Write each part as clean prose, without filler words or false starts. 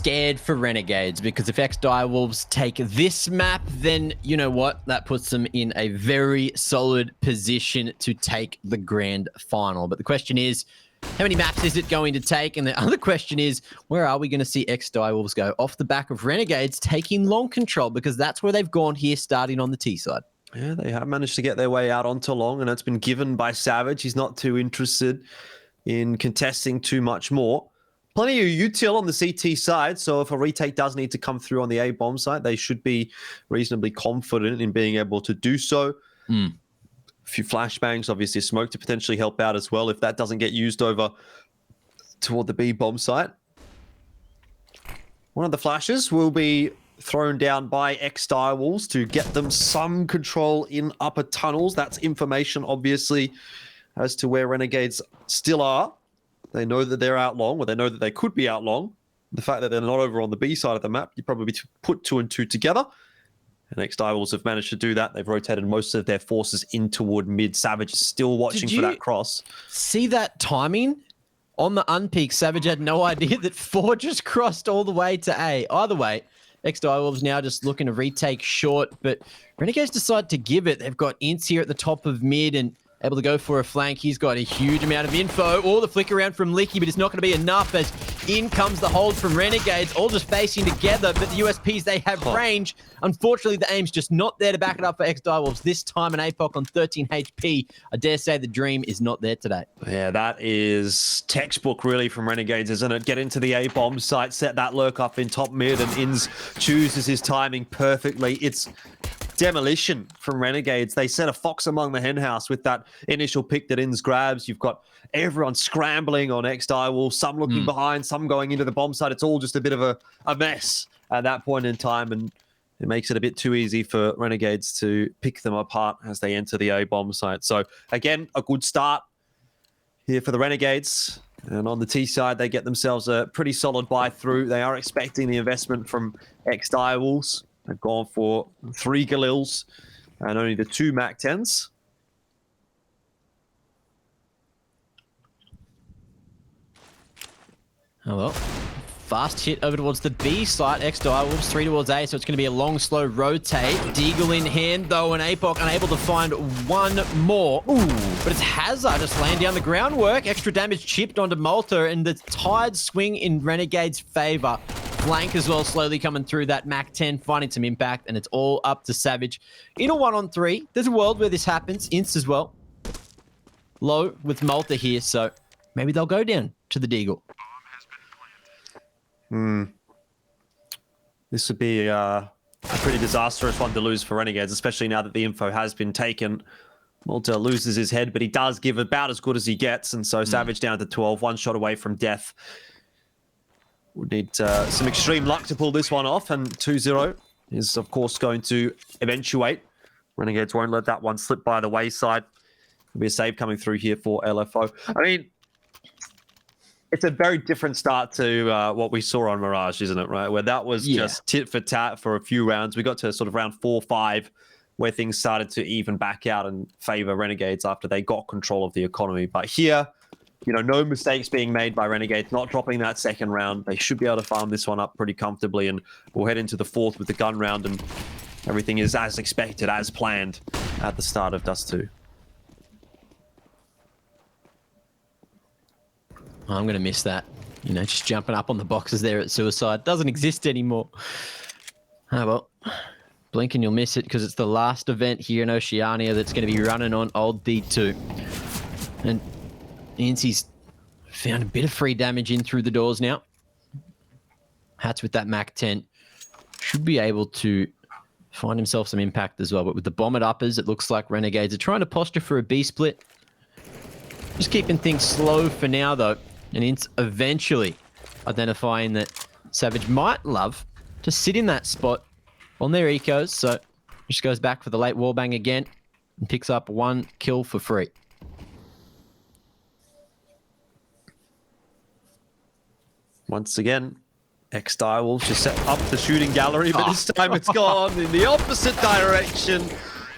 scared for Renegades, because if ex-Direwolves take this map, then you know what? That puts them in a very solid position to take the grand final. But the question is, how many maps is it going to take? And the other question is, where are we going to see ex-Direwolves go off the back of Renegades taking long control? Because that's where they've gone here, starting on the T side. Yeah, they have managed to get their way out onto long, and it's been given by Savage. He's not too interested in contesting too much more. Plenty of util on the CT side, so if a retake does need to come through on the A bomb side, they should be reasonably confident in being able to do so. A few flashbangs, obviously smoke to potentially help out as well if that doesn't get used over toward the B bomb site. One of the flashes will be thrown down by ex-Direwolves to get them some control in upper tunnels. That's information, obviously, as to where Renegades still are. They know that they're out long, or they know that they could be out long. The fact that they're not over on the B side of the map, you probably put 2 and 2 together. And ex-Direwolves have managed to do that. They've rotated most of their forces in toward mid. Savage is still watching for that cross. See that timing? On the unpeak, Savage had no idea that 4 just crossed all the way to A. Either way, ex-Direwolves now just looking to retake short, but Renegades decide to give it. They've got Ints here at the top of mid and able to go for a flank. He's got a huge amount of info. All the flick around from Licky, but it's not going to be enough as in comes the hold from Renegades, all just facing together, but the USPs, they have range. Unfortunately, the aim's just not there to back it up for ex-Direwolves. This time an APOC on 13 HP. I dare say the dream is not there today. Yeah, that is textbook really from Renegades, isn't it? Get into the A-bomb site, set that lurk up in top mid, and Inns chooses his timing perfectly. It's demolition from Renegades. They set a fox among the henhouse with that initial pick that Inns grabs. You've got everyone scrambling on ex-Direwolves, some looking behind, some going into the bomb site. It's all just a bit of a mess at that point in time, and it makes it a bit too easy for Renegades to pick them apart as they enter the A-bomb site. So again, a good start here for the Renegades. And on the T side, they get themselves a pretty solid buy through. They are expecting the investment from ex-Direwolves. They've gone for 3 Galils and only the 2 Mac 10s. Oh well. Fast hit over towards the B site. ex-Direwolves 3 towards A, so it's going to be a long, slow rotate. Deagle in hand, though, and APOC unable to find one more. Ooh, but it's Hazard just laying down the groundwork. Extra damage chipped onto Malta, and the tide swing in Renegade's favor. Flank as well, slowly coming through that Mac 10, finding some impact, and it's all up to Savage. In a 1-on-3, there's a world where this happens. Inst as well. Low with Malta here, so maybe they'll go down to the Deagle. This would be a pretty disastrous one to lose for Renegades, especially now that the info has been taken. Malta loses his head, but he does give about as good as he gets, and so Savage down to 12, 1 shot away from death. Would need some extreme luck to pull this one off, and 2-0 is, of course, going to eventuate. Renegades won't let that one slip by the wayside. There'll be a save coming through here for LFO. I mean, it's a very different start to what we saw on Mirage, isn't it, right? Where that was just tit for tat for a few rounds. We got to sort of round 4-5, where things started to even back out and favor Renegades after they got control of the economy. But here, you know, no mistakes being made by Renegades, not dropping that second round. They should be able to farm this one up pretty comfortably, and we'll head into the 4th with the gun round, and everything is as expected, as planned at the start of Dust2. I'm going to miss that. You know, just jumping up on the boxes there at Suicide. Doesn't exist anymore. Oh, well. Blink and you'll miss it because it's the last event here in Oceania that's going to be running on old D2. And Nancy's found a bit of free damage in through the doors now. Hats with that Mac 10. Should be able to find himself some impact as well. But with the bomb at uppers, it looks like Renegades are trying to posture for a B split. Just keeping things slow for now, though. And it's eventually identifying that Savage might love to sit in that spot on their ecos. So just goes back for the late wallbang again and picks up 1 kill for free. Once again, ex-Direwolves just set up the shooting gallery, but this time it's gone in the opposite direction.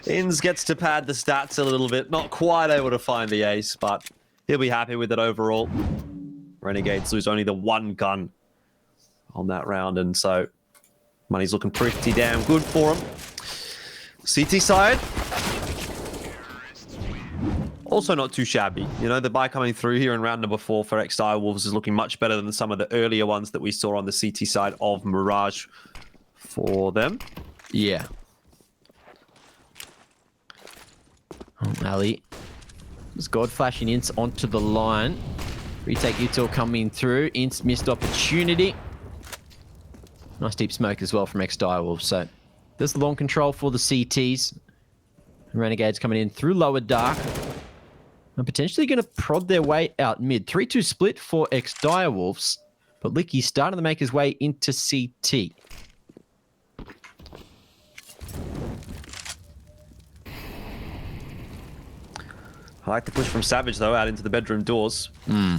Inns gets to pad the stats a little bit. Not quite able to find the ace, but he'll be happy with it overall. Renegades lose only the 1 gun on that round, and so money's looking pretty damn good for him. CT side, also not too shabby. You know, the buy coming through here in round number 4 for ex-Direwolves is looking much better than some of the earlier ones that we saw on the CT side of Mirage for them. Yeah. Oh, Ali. There's God flashing Ince onto the line. Retake util coming through. Ince missed opportunity. Nice deep smoke as well from ex-Direwolves. So there's long control for the CTs. Renegades coming in through lower dark. And potentially going to prod their way out mid. 3-2 split for ex-Direwolves. But Licky's starting to make his way into CT. I like the push from Savage, though, out into the bedroom doors. A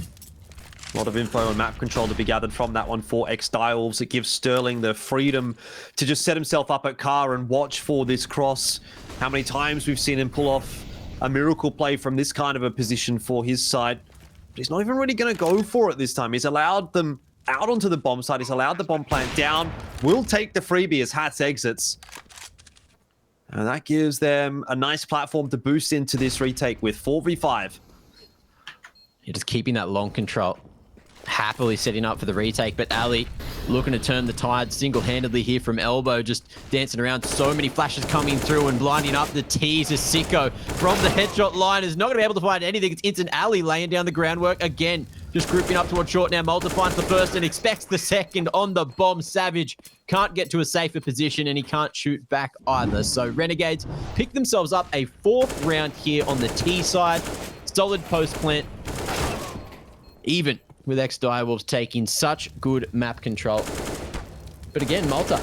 lot of info and map control to be gathered from that one for ex-Direwolves. It gives Sterling the freedom to just set himself up at car and watch for this cross. How many times we've seen him pull off a miracle play from this kind of a position for his side. But he's not even really going to go for it this time. He's allowed them out onto the bomb side. He's allowed the bomb plant down. Will take the freebie as Hats exits. And that gives them a nice platform to boost into this retake with 4v5. You're just keeping that long control. Happily setting up for the retake, but Ali looking to turn the tide single-handedly here from elbow, just dancing around. So many flashes coming through and blinding up the tease as Sicko from the headshot line is not going to be able to find anything. It's Instant Ali laying down the groundwork again, just grouping up towards short now. Malta finds the first and expects the second on the bomb. Savage can't get to a safer position and he can't shoot back either. So Renegades pick themselves up a 4th round here on the T side. Solid post plant. Even with ex-Direwolves taking such good map control. But again, Malta,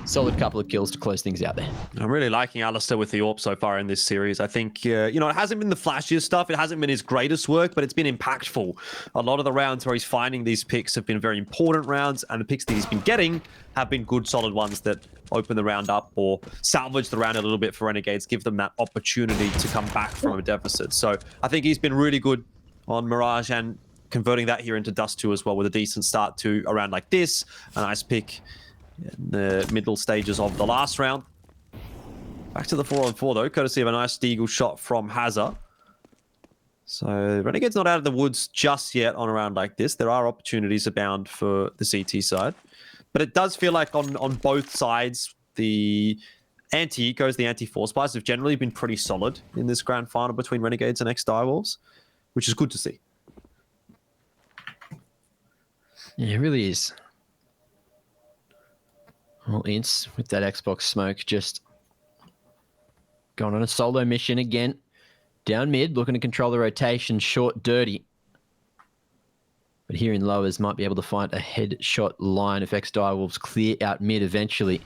solid couple of kills to close things out there. I'm really liking Alistair with the AWP so far in this series. I think, you know, it hasn't been the flashiest stuff. It hasn't been his greatest work, but it's been impactful. A lot of the rounds where he's finding these picks have been very important rounds, and the picks that he's been getting have been good, solid ones that open the round up or salvage the round a little bit for Renegades, give them that opportunity to come back from a deficit. So I think he's been really good on Mirage and converting that here into Dust2 as well with a decent start to a round like this. A nice pick in the middle stages of the last round. Back to the 4-on-4 though, courtesy of a nice deagle shot from Hazza. So Renegade's not out of the woods just yet on a round like this. There are opportunities abound for the CT side. But it does feel like on both sides, the anti-ecos, the anti-force buys have generally been pretty solid in this grand final between Renegades and ex-Direwolves, which is good to see. Yeah, it really is. Well, Ince with that Xbox smoke just going on a solo mission again. Down mid, looking to control the rotation, short, dirty. But here in lowers, might be able to find a headshot line if ex-Direwolves clear out mid eventually.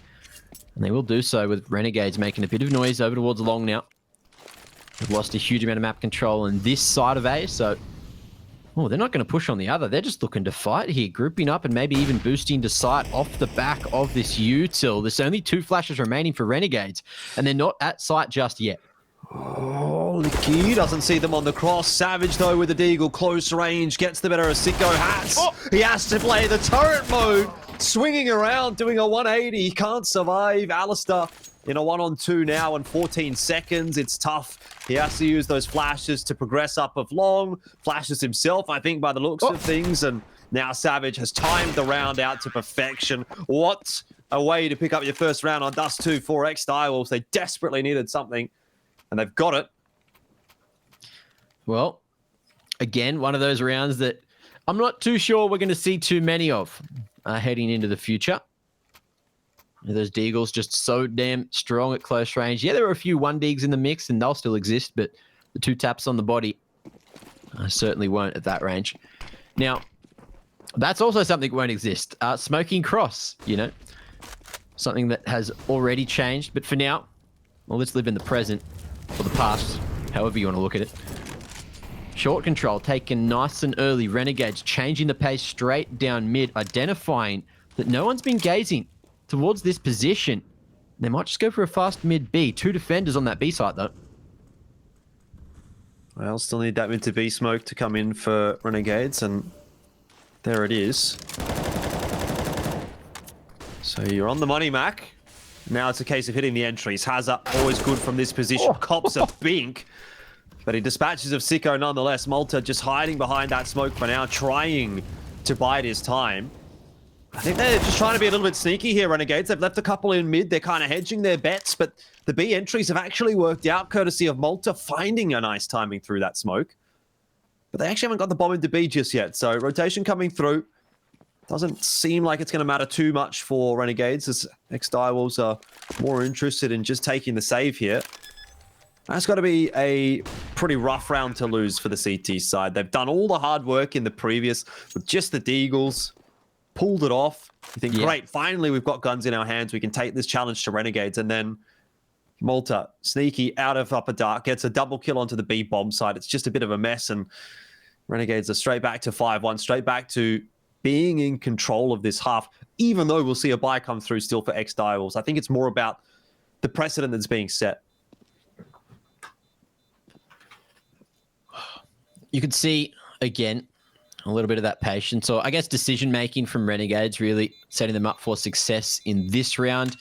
And they will do so with Renegades making a bit of noise over towards long now. They've lost a huge amount of map control on this side of A, so... Oh, they're not going to push on the other. They're just looking to fight here, grouping up and maybe even boosting to sight off the back of this util. There's only 2 flashes remaining for Renegades, and they're not at sight just yet. Oh, Licky doesn't see them on the cross. Savage, though, with the deagle, close range, gets the better of Sicko. Hats. Oh. He has to play the turret mode, swinging around, doing a 180. He can't survive. Alistair in a 1-on-2 now in 14 seconds. It's tough. He has to use those flashes to progress up of long. Flashes himself, I think, by the looks of things. And now Savage has timed the round out to perfection. What a way to pick up your first round on Dust2 for ex-Direwolves. They desperately needed something, and they've got it. Well, again, one of those rounds that I'm not too sure we're going to see too many of heading into the future. Those deagles just so damn strong at close range. Yeah, there are a few 1-deags in the mix, and they'll still exist, but the 2 taps on the body certainly won't at that range. Now, that's also something that won't exist. Smoking cross, you know, something that has already changed. But for now, well, let's live in the present, or the past, however you want to look at it. Short control taken nice and early. Renegades changing the pace straight down mid, identifying that no one's been gazing towards this position. They might just go for a fast mid B. 2 defenders on that B site, though. Well, still need that mid to B smoke to come in for Renegades, and there it is. So you're on the money, Mac. Now it's a case of hitting the entries. Hazza, always good from this position. Cops a bink. But he dispatches of Sicko nonetheless. Malta just hiding behind that smoke for now, trying to bide his time. I think they're just trying to be a little bit sneaky here, Renegades. They've left a couple in mid. They're kind of hedging their bets, but the B entries have actually worked out, courtesy of Malta finding a nice timing through that smoke. But they actually haven't got the bomb into B just yet. So rotation coming through. Doesn't seem like it's going to matter too much for Renegades, as ex-Direwolves are more interested in just taking the save here. That's got to be a pretty rough round to lose for the CT side. They've done all the hard work in the previous with just the Deagles, pulled it off. You think, great, finally we've got guns in our hands. We can take this challenge to Renegades. And then Malta, sneaky out of upper dark, gets a double kill onto the B bomb side. It's just a bit of a mess, and Renegades are straight back to 5-1, straight back to being in control of this half, even though we'll see a buy come through still for ex-Direwolves. I think it's more about the precedent that's being set. You could see, again, a little bit of that patience, or I guess decision-making from Renegades, really setting them up for success in this round.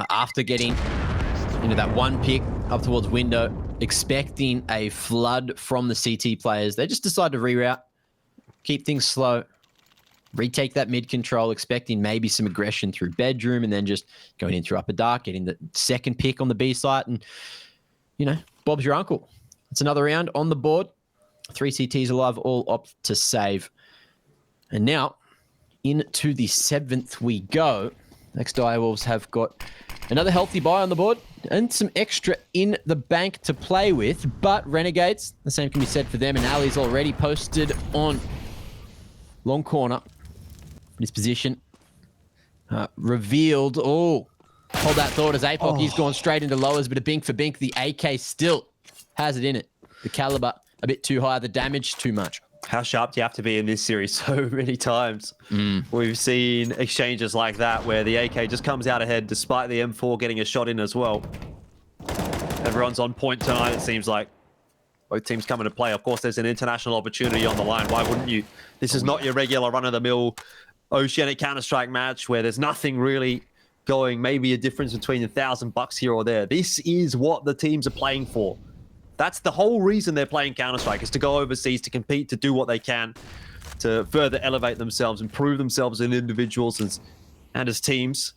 After getting that one pick up towards window, expecting a flood from the CT players, they just decide to reroute, keep things slow, retake that mid control, expecting maybe some aggression through bedroom, and then just going in through upper dark, getting the second pick on the B site, and, Bob's your uncle. It's another round on the board. 3 CTs alive, all opt to save. And now, into the 7th we go. Ex-Direwolves have got another healthy buy on the board and some extra in the bank to play with. But Renegades, the same can be said for them. And Ali's already posted on long corner. His position revealed. Oh, hold that thought as APOC. He's gone straight into lowers, but a bink for bink. The AK still has it in it. The caliber a bit too high, the damage too much. How sharp do you have to be in this series? So many times we've seen exchanges like that where the AK just comes out ahead despite the M4 getting a shot in as well. Everyone's on point tonight, it seems like. Both teams coming to play. Of course, there's an international opportunity on the line. Why wouldn't you? This is not your regular run-of-the-mill Oceanic Counter-Strike match where there's nothing really going, maybe a difference between $1,000 here or there. This is what the teams are playing for. That's the whole reason they're playing Counter-Strike, is to go overseas, to compete, to do what they can, to further elevate themselves, improve themselves as individuals and as teams.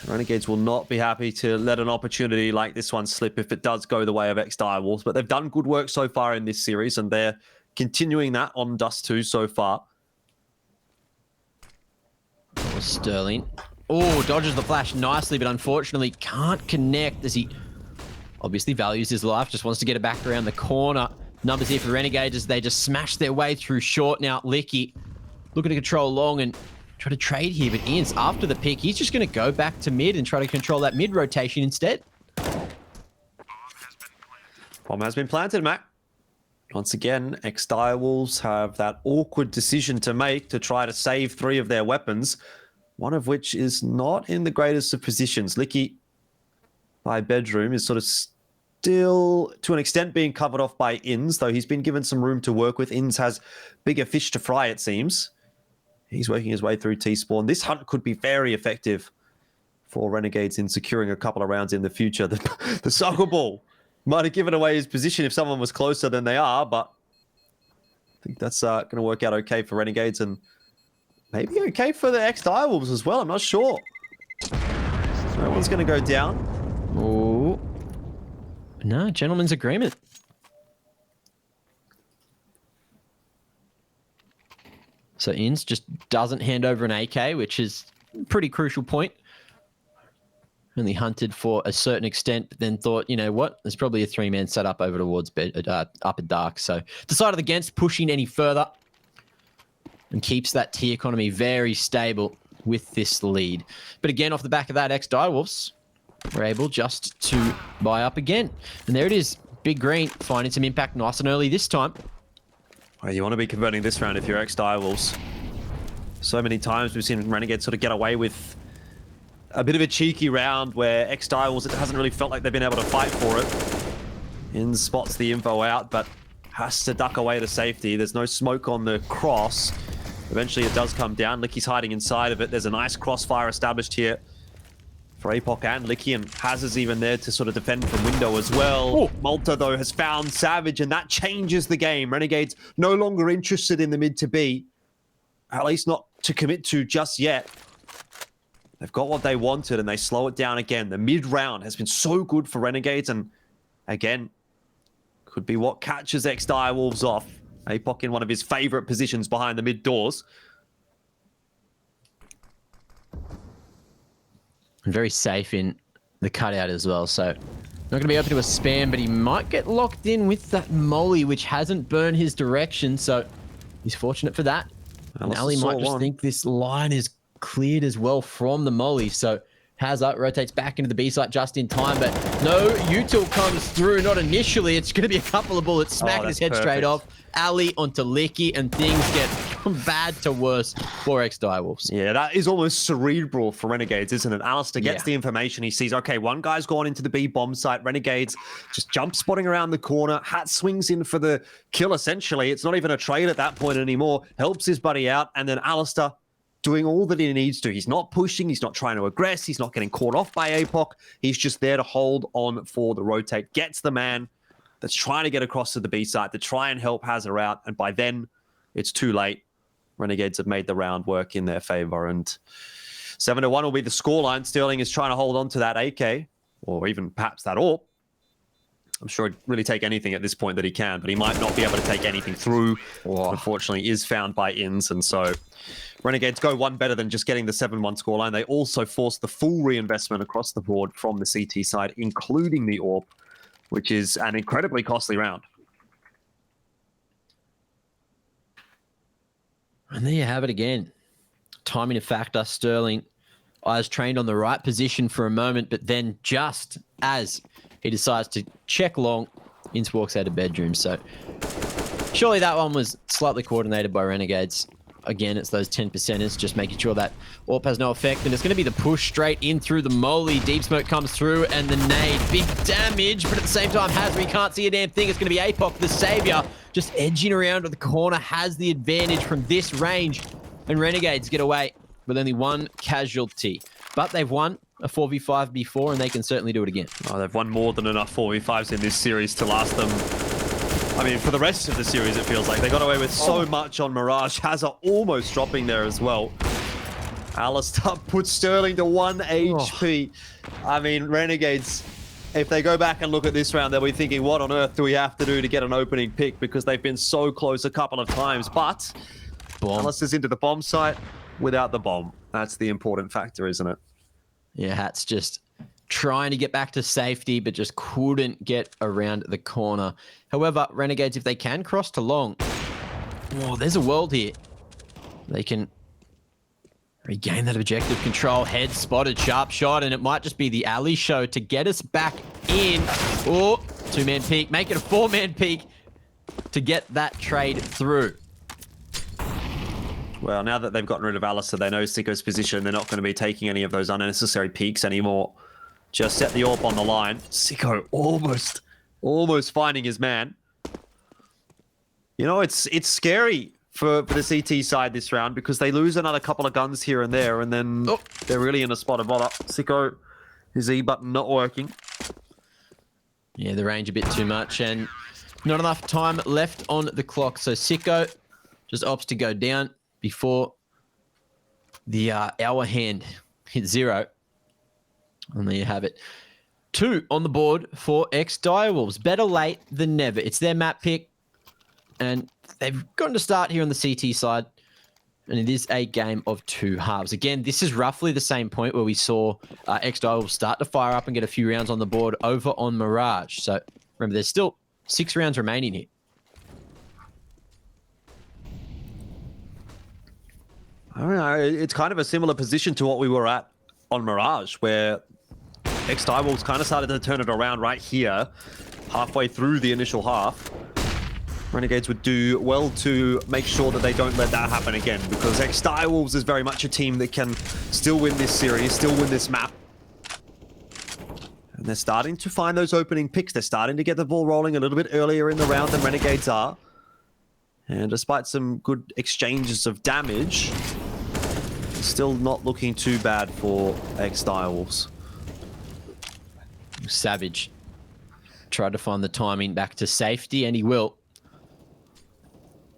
Renegades will not be happy to let an opportunity like this one slip if it does go the way of ex-Direwolves, but they've done good work so far in this series, and they're continuing that on Dust2 so far. Sterling. Oh, dodges the flash nicely, but unfortunately can't connect as he obviously values his life, just wants to get it back around the corner. Numbers here for Renegades as they just smash their way through short. Now, Licky looking to control long and try to trade here, but Ian's after the pick. He's just going to go back to mid and try to control that mid rotation instead. Bomb has been planted, Mac. Once again, ex-Direwolves have that awkward decision to make to try to save 3 of their weapons, one of which is not in the greatest of positions. Licky by bedroom is sort of still, to an extent, being covered off by Inns, though he's been given some room to work with. Inns has bigger fish to fry, it seems. He's working his way through T-spawn. This hunt could be very effective for Renegades in securing a couple of rounds in the future. The soccer ball might have given away his position if someone was closer than they are, but I think that's going to work out okay for Renegades and maybe okay for the ex-Direwolves as well. I'm not sure. No one's going to go down. Oh, no, gentleman's agreement. So Inns just doesn't hand over an AK, which is a pretty crucial point. Only hunted for a certain extent, but then thought, you know what, there's probably a 3-man setup over towards upper dark. So decided against pushing any further and keeps that T economy very stable with this lead. But again, off the back of that, ex-Direwolves were able just to buy up again. And there it is. Big Green finding some impact nice and early this time. Well, you want to be converting this round if you're ex-Direwolves. So many times we've seen Renegades sort of get away with a bit of a cheeky round where ex-Direwolves, it hasn't really felt like they've been able to fight for it. In spots the info out, but has to duck away to safety. There's no smoke on the cross. Eventually it does come down. Licky's hiding inside of it. There's a nice crossfire established here for Apoc and Licky, and Haz is even there to sort of defend from window as well. Ooh. Malta, though, has found Savage, and that changes the game. Renegades no longer interested in the mid to B, at least not to commit to just yet. They've got what they wanted, and they slow it down again. The mid-round has been so good for Renegades, and again, could be what catches ex-Direwolves off. Apoc in one of his favorite positions behind the mid doors. Very safe in the cutout as well, so not going to be open to a spam, but he might get locked in with that molly, which hasn't burned his direction, so he's fortunate for that. And Ali might just think this line is cleared as well from the molly, so Hazard rotates back into the B site just in time, but no util comes through, not initially. It's going to be a couple of bullets smacking his head straight off. Ali onto Licky, and things get from bad to worse for ex-Direwolves. Yeah, that is almost cerebral for Renegades, isn't it? Alistair gets the information. He sees, okay, one guy's gone into the B bomb site. Renegades just jump spotting around the corner. Hat swings in for the kill, essentially. It's not even a trade at that point anymore. Helps his buddy out, and then Alistair doing all that he needs to. He's not pushing. He's not trying to aggress. He's not getting caught off by Apoc. He's just there to hold on for the rotate. Gets the man that's trying to get across to the B site to try and help Hazard out. And by then, it's too late. Renegades have made the round work in their favor. And 7-1 will be the scoreline. Sterling is trying to hold on to that AK, or even perhaps that AWP. I'm sure he'd really take anything at this point that he can, but he might not be able to take anything through. Unfortunately, is found by Inns, and so Renegades go one better than just getting the 7-1 scoreline. They also force the full reinvestment across the board from the CT side, including the AWP, which is an incredibly costly round. And there you have it again. Timing a factor. Sterling, eyes trained on the right position for a moment, but then just as he decides to check long, Ince walks out of bedroom. So surely that one was slightly coordinated by Renegades. Again, it's those 10%ers, just making sure that AWP has no effect. And it's going to be the push straight in through the molly. Deep smoke comes through, and the nade. Big damage, but at the same time, Hazri can't see a damn thing. It's going to be Apoc, the savior, just edging around to the corner, has the advantage from this range. And Renegades get away with only one casualty. But they've won a 4v5 before, and they can certainly do it again. Oh, they've won more than enough 4v5s in this series to last them. I mean, for the rest of the series, it feels like they got away with so much on Mirage. Hazard almost dropping there as well. Alistair puts Sterling to 1 HP. I mean, Renegades, if they go back and look at this round, they'll be thinking, what on earth do we have to do to get an opening pick? Because they've been so close a couple of times. But Alistair's into the bomb site without the bomb. That's the important factor, isn't it? Yeah, Hat's just trying to get back to safety, but just couldn't get around the corner. However, Renegades, if they can cross to long, there's a world here. They can regain that objective control. Head spotted, sharp shot, and it might just be the alley show to get us back in. Oh, two-man peak, make it a four-man peak to get that trade through. Well, now that they've gotten rid of Alistair, they know Sicko's position. They're not going to be taking any of those unnecessary peaks anymore. Just set the AWP on the line. Sicko almost finding his man. You know, it's scary for the CT side this round because they lose another couple of guns here and there, and then they're really in a spot of bother. Sicko, his E button not working. Yeah, the range a bit too much, and not enough time left on the clock. So Sicko just opts to go down before the hour hand hits 0. And there you have it. 2 on the board for ex-Direwolves. Better late than never. It's their map pick. And they've gotten to start here on the CT side. And it is a game of 2 halves. Again, this is roughly the same point where we saw ex-Direwolves start to fire up and get a few rounds on the board over on Mirage. So remember, there's still 6 rounds remaining here. I don't know. It's kind of a similar position to what we were at on Mirage, where ex-Direwolves kind of started to turn it around right here, halfway through the initial half. Renegades would do well to make sure that they don't let that happen again, because ex-Direwolves is very much a team that can still win this series, still win this map. And they're starting to find those opening picks. They're starting to get the ball rolling a little bit earlier in the round than Renegades are. And despite some good exchanges of damage, still not looking too bad for ex-Direwolves. Savage tried to find the timing back to safety, and he will.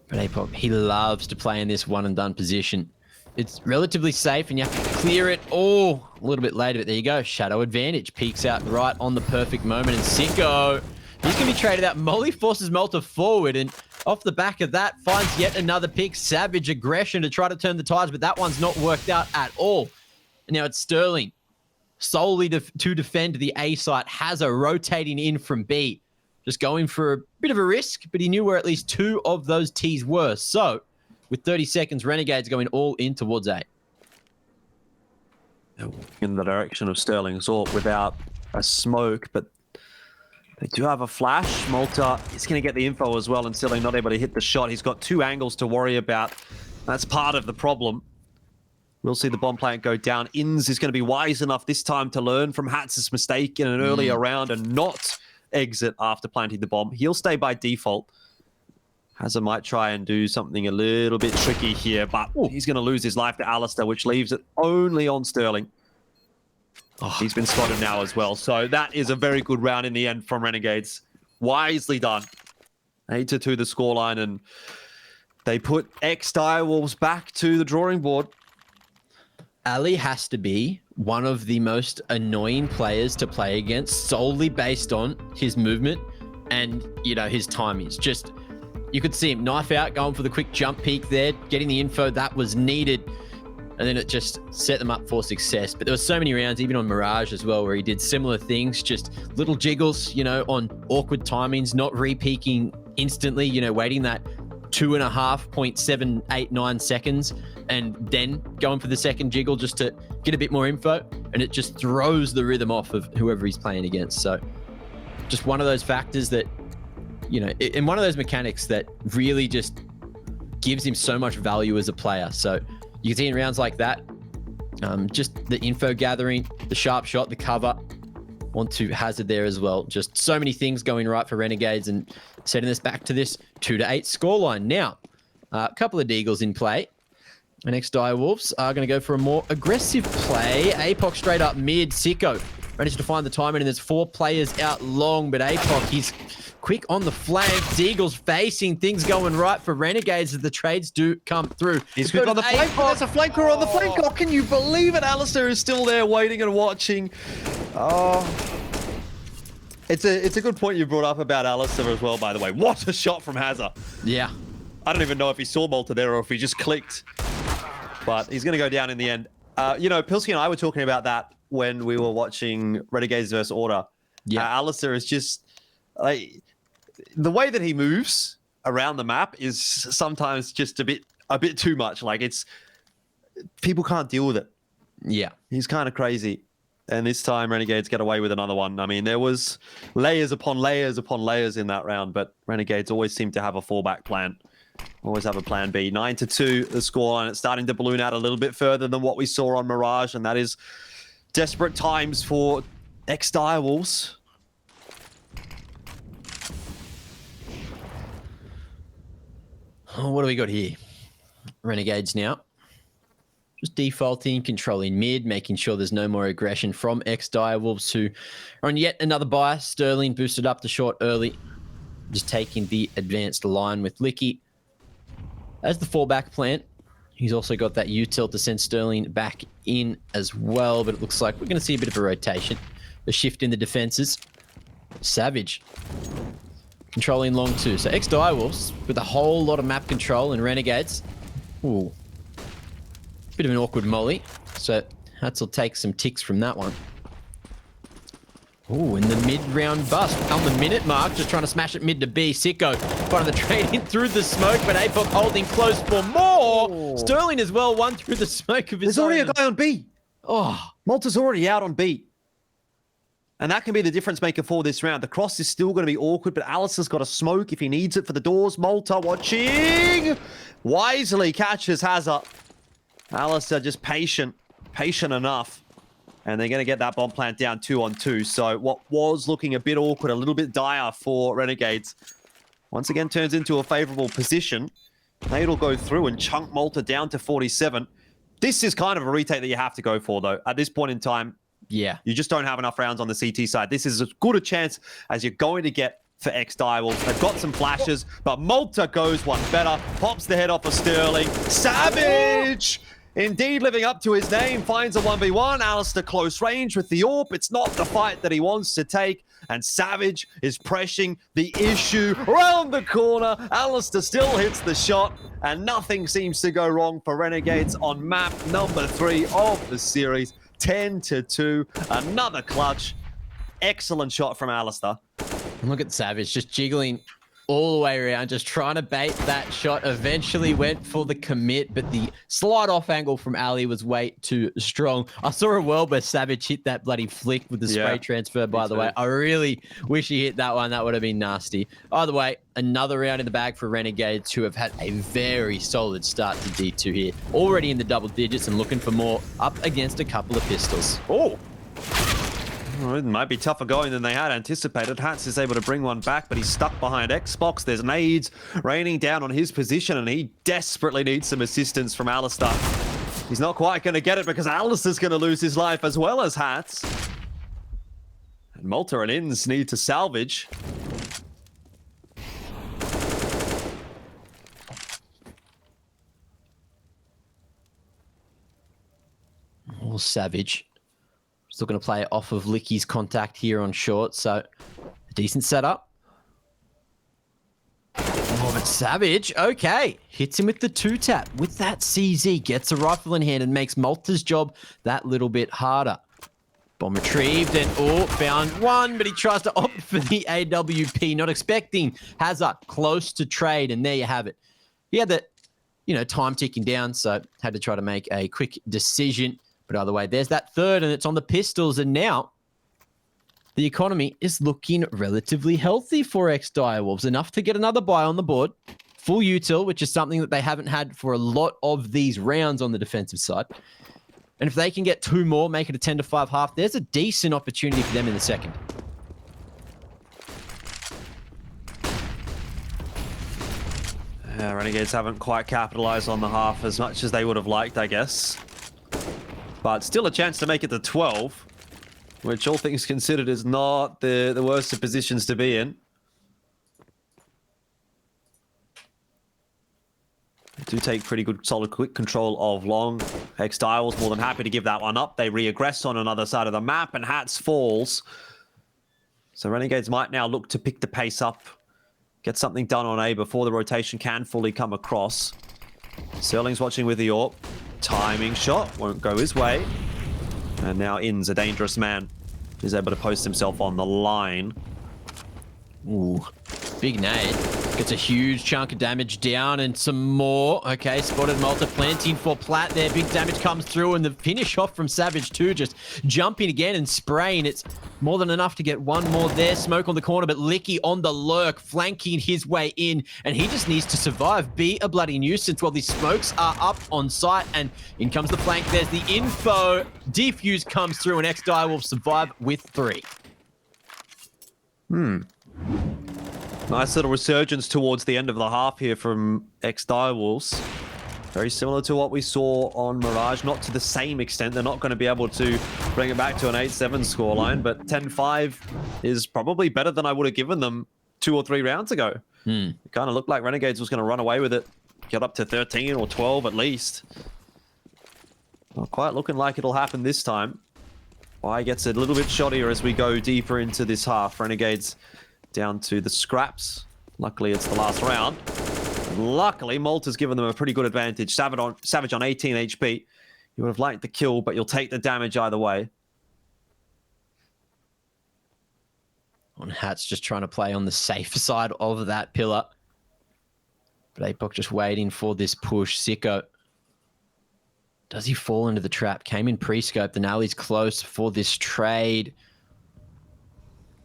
But Apoc, he loves to play in this one and done position. It's relatively safe, and you have to clear it all a little bit later. But there you go, shadow advantage. Peeks out right on the perfect moment, and Sicko, he's going to be traded out. Molly forces Malta forward, and off the back of that, finds yet another pick. Savage aggression to try to turn the tides, but that one's not worked out at all. And now it's Sterling, solely to defend the A site. Hazza rotating in from B. Just going for a bit of a risk, but he knew where at least 2 of those T's were. So, with 30 seconds, Renegades going all in towards A. In the direction of Sterling Zort without a smoke, but they do have a flash. Malta is going to get the info as well, and Sterling not able to hit the shot. He's got 2 angles to worry about. That's part of the problem. We'll see the bomb plant go down. Inns is going to be wise enough this time to learn from Hatz's mistake in an earlier round and not exit after planting the bomb. He'll stay by default. Hazza might try and do something a little bit tricky here, but he's going to lose his life to Alistair, which leaves it only on Sterling. Oh, he's been spotted now as well. So that is a very good round in the end from Renegades. Wisely done. 8-2 the scoreline, and they put ex-Direwolves back to the drawing board. Ali has to be one of the most annoying players to play against, solely based on his movement and, you know, his timings. Just, you could see him knife out, going for the quick jump peek there, getting the info that was needed, and then it just set them up for success. But there were so many rounds, even on Mirage as well, where he did similar things, just little jiggles, you know, on awkward timings, not re-peaking instantly, you know, waiting that 2.5.789 seconds and then going for the second jiggle just to get a bit more info, and it just throws the rhythm off of whoever he's playing against. So just one of those factors that, you know, and one of those mechanics that really just gives him so much value as a player. So you can see in rounds like that, just the info gathering, the sharp shot, the cover, onto Hazard there as well. Just so many things going right for Renegades and setting us back to this 2-8 scoreline. Now, a couple of Deagles in play. The next Direwolves are going to go for a more aggressive play. Apoc straight up mid. Sicko managed to find the timing, and there's 4 players out long, but Apoc, he's quick on the flank. Deagles facing, things going right for Renegades as the trades do come through. He's good on the flank. There's a flanker on the flank. Oh, can you believe it? Alistair is still there waiting and watching. Oh, it's a good point you brought up about Alistair as well, by the way. What a shot from Hazza. Yeah. I don't even know if he saw Malta there or if he just clicked. But he's going to go down in the end. You know, Pilsky and I were talking about that when we were watching Renegades versus Order. Yeah, Alistair is just like, the way that he moves around the map is sometimes just a bit too much. Like, it's, people can't deal with it. Yeah, he's kind of crazy. And this time Renegades get away with another one. I mean, there was layers upon layers upon layers in that round, but Renegades always seem to have a fallback plan. Always have a plan B. 9-2 the scoreline. It's starting to balloon out a little bit further than what we saw on Mirage, and that is desperate times for ex-Direwolves. Oh, what do we got here? Renegades now. Just defaulting, controlling mid, making sure there's no more aggression from ex-Direwolves, who are on yet another buy. Sterling boosted up the short early. Just taking the advanced line with Licky as the fallback plant. He's also got that U-tilt to send Sterling back in as well, but it looks like we're going to see a bit of a rotation. A shift in the defenses. Savage controlling long too. So ex-Direwolves with a whole lot of map control, and Renegades. Ooh. Bit of an awkward molly. So Hatzel take some ticks from that one. Ooh, in the mid-round bust. On the minute mark, just trying to smash it mid to B. Sicko finding the trade in through the smoke, but Apoc holding close for more. Oh. Sterling as well, one through the smoke of his There's already a guy on B. Oh. Malta's already out on B. And that can be the difference maker for this round. The cross is still going to be awkward, but Alistair's got a smoke if he needs it for the doors. Malta watching. Wisely catches Hazza. Alistair just patient enough. And they're going to get that bomb plant down 2-on-2. So what was looking a bit awkward, a little bit dire for Renegades, once again turns into a favorable position. Nade will go through and chunk Malta down to 47. This is kind of a retake that you have to go for, though. At this point in time, yeah, you just don't have enough rounds on the CT side. This is as good a chance as you're going to get for ex-Direwolves. They've got some flashes, but Malta goes one better. Pops the head off of Sterling. Savage! Indeed, living up to his name, finds a 1v1. Alistair close range with the AWP. It's not the fight that he wants to take. And Savage is pressing the issue around the corner. Alistair still hits the shot. And nothing seems to go wrong for Renegades on map number 3 of the series. 10-2. Another clutch. Excellent shot from Alistair. And look at Savage just jiggling all the way around, just trying to bait that shot. Eventually went for the commit, but the slide off angle from Ali was way too strong. I saw a world where Savage hit that bloody flick with the spray transfer, by the way. I really wish he hit that one. That would have been nasty. Either way, another round in the bag for Renegades, who have had a very solid start to D2 here. Already in the double digits and looking for more, up against a couple of pistols. Oh! Well, it might be tougher going than they had anticipated. Hats is able to bring one back, but he's stuck behind Xbox. There's nades raining down on his position, and he desperately needs some assistance from Alistair. He's not quite going to get it because Alistair's going to lose his life as well as Hats. And Malta and Inns need to salvage. Oh, Savage. Still going to play off of Licky's contact here on short, so a decent setup. Oh, but Savage, okay. Hits him with the 2-tap. With that CZ, gets a rifle in hand and makes Malta's job that little bit harder. Bomb retrieved and, oh, found one, but he tries to opt for the AWP, not expecting Hazard close to trade, and there you have it. He had the, time ticking down, so had to try to make a quick decision. But either way, there's that third, and it's on the pistols. And now the economy is looking relatively healthy for ex-Direwolves. Enough to get another buy on the board. Full util, which is something that they haven't had for a lot of these rounds on the defensive side. And if they can get 2 more, make it a 10-5 half, there's a decent opportunity for them in the second. Renegades haven't quite capitalized on the half as much as they would have liked, I guess. But still a chance to make it to 12, which all things considered is not the worst of positions to be in. They do take pretty good, solid, quick control of long. ex-Direwolves more than happy to give that one up. They re-aggress on another side of the map, and Hats falls. So Renegades might now look to pick the pace up, get something done on A before the rotation can fully come across. Sterling's watching with the AWP. Timing shot won't go his way. And now Inns, a dangerous man, is able to post himself on the line. Ooh, big nade. Gets a huge chunk of damage down and some more. Okay, spotted Malta planting for Plat there. Big damage comes through, and the finish off from Savage too, just jumping again and spraying. It's more than enough to get one more there. Smoke on the corner, but Licky on the lurk, flanking his way in, and he just needs to survive, be a bloody nuisance while these smokes are up on site, and in comes the flank. There's the info. Defuse comes through, and ex-Direwolves survive with 3. Nice little resurgence towards the end of the half here from ex-Direwolves. Very similar to what we saw on Mirage, not to the same extent. They're not going to be able to bring it back to an 8-7 scoreline, but 10-5 is probably better than I would have given them 2 or 3 rounds ago. It kind of looked like Renegades was going to run away with it, get up to 13 or 12 at least. Not quite looking like it'll happen this time. Y gets a little bit shottier as we go deeper into this half. Renegades down to the scraps. Luckily, it's the last round. And luckily, Malta's given them a pretty good advantage. Savage on 18 HP. You would have liked the kill, but you'll take the damage either way. On Hats just trying to play on the safer side of that pillar. But APOC just waiting for this push. Sicko. Does he fall into the trap? Came in pre-scope. The Nally's close for this trade.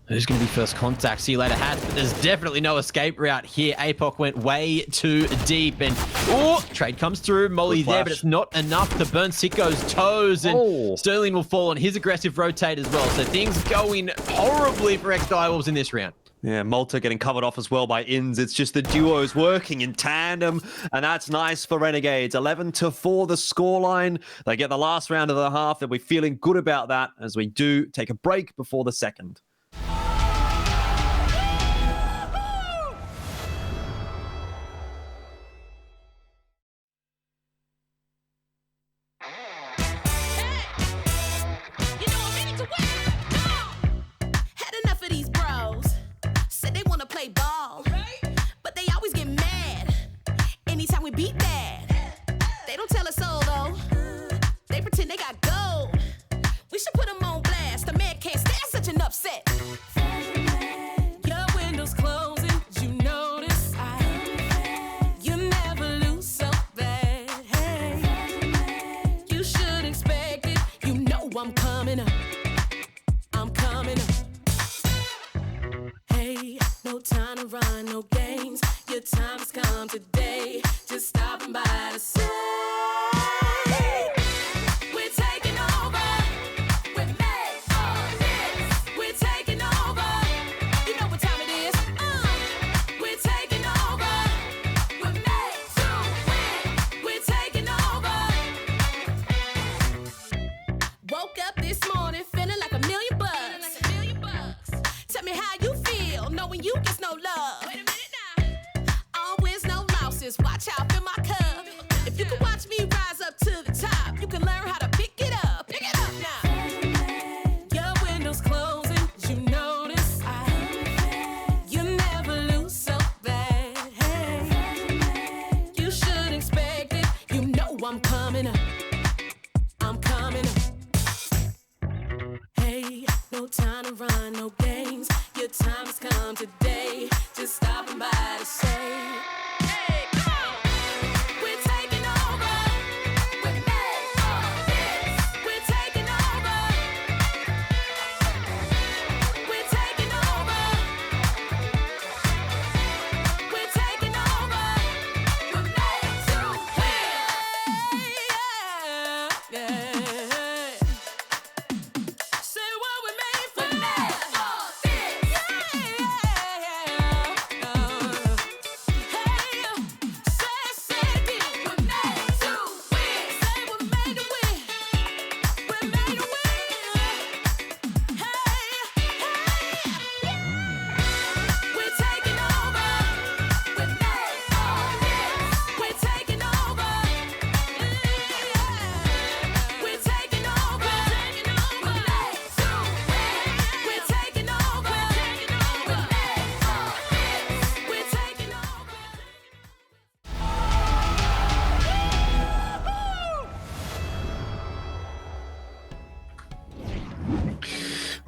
Who's going to be first contact? See you later, Hats. But there's definitely no escape route here. APOC went way too deep. And, oh, trade comes through. Molly there, but it's not enough to burn Sicko's toes. And Sterling will fall on his aggressive rotate as well. So things going horribly for ex-Direwolves in this round. Yeah, Malta getting covered off as well by Inns. It's just the duos working in tandem, and that's nice for Renegades. 11-4 the scoreline. They get the last round of the half. They'll be feeling good about that as we do take a break before the second.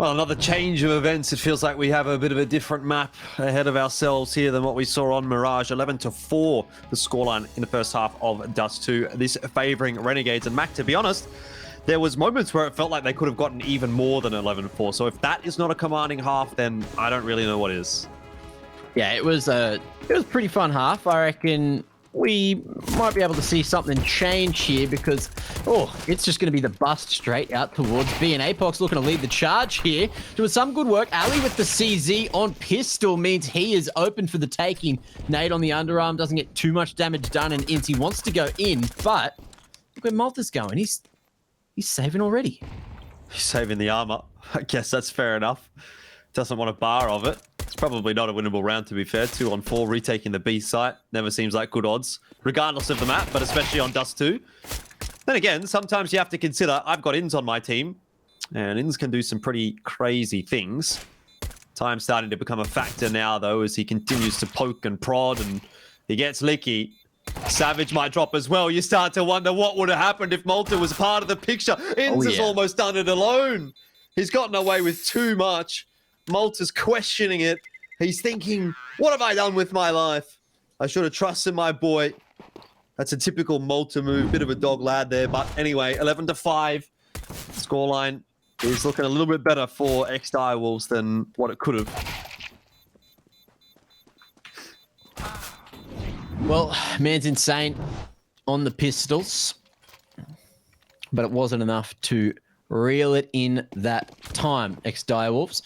Well, another change of events. It feels like we have a bit of a different map ahead of ourselves here than what we saw on Mirage. 11-4, the scoreline in the first half of Dust2. This favouring Renegades. And Mac, to be honest, there was moments where it felt like they could have gotten even more than 11-4. So if that is not a commanding half, then I don't really know what is. Yeah, it was a pretty fun half. I reckon we might be able to see something change here because, it's just going to be the bust straight out towards B. And Apox looking to lead the charge here. Doing some good work. Ali with the CZ on pistol means he is open for the taking. Nade on the underarm doesn't get too much damage done, and Inti wants to go in, but look where Malta's going. He's saving already. He's saving the armor. I guess that's fair enough. Doesn't want a bar of it. It's probably not a winnable round, to be fair. 2-on-4, retaking the B site. Never seems like good odds, regardless of the map, but especially on Dust2. Then again, sometimes you have to consider, I've got Inns on my team, and Inns can do some pretty crazy things. Time's starting to become a factor now, though, as he continues to poke and prod, and he gets licky. Savage might drop as well. You start to wonder what would have happened if Malta was part of the picture. Inns has almost done it alone. He's gotten away with too much. Malta's questioning it. He's thinking, what have I done with my life? I should have trusted my boy. That's a typical Malta move. Bit of a dog lad there. But anyway, 11-5. Scoreline is looking a little bit better for ex-Direwolves than what it could have. Well, man's insane on the pistols, but it wasn't enough to reel it in that time. Ex-Direwolves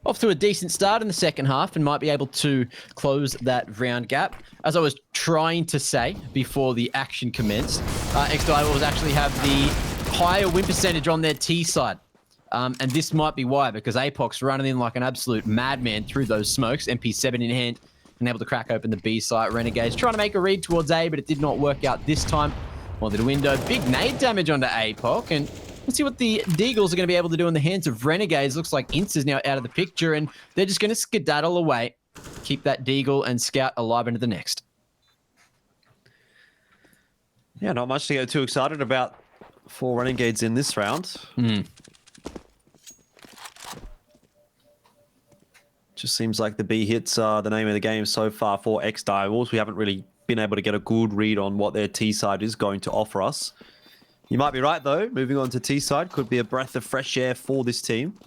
off to a decent start in the second half and might be able to close that round gap. As I was trying to say before the action commenced, ex-Direwolves actually have the higher win percentage on their T side. And this might be why, because Apoc's running in like an absolute madman through those smokes, MP7 in hand, and able to crack open the B site. Renegades trying to make a read towards A, but it did not work out this time. Well, the window, big nade damage onto Apoc, and let's see what the Deagles are going to be able to do in the hands of Renegades. Looks like Ince is now out of the picture, and they're just going to skedaddle away, keep that Deagle and Scout alive into the next. Yeah, not much to get too excited about for Renegades in this round. Just seems like the B hits are the name of the game so far for ex-Direwolves. We haven't really been able to get a good read on what their T side is going to offer us. You might be right, though. Moving on to T side could be a breath of fresh air for this team.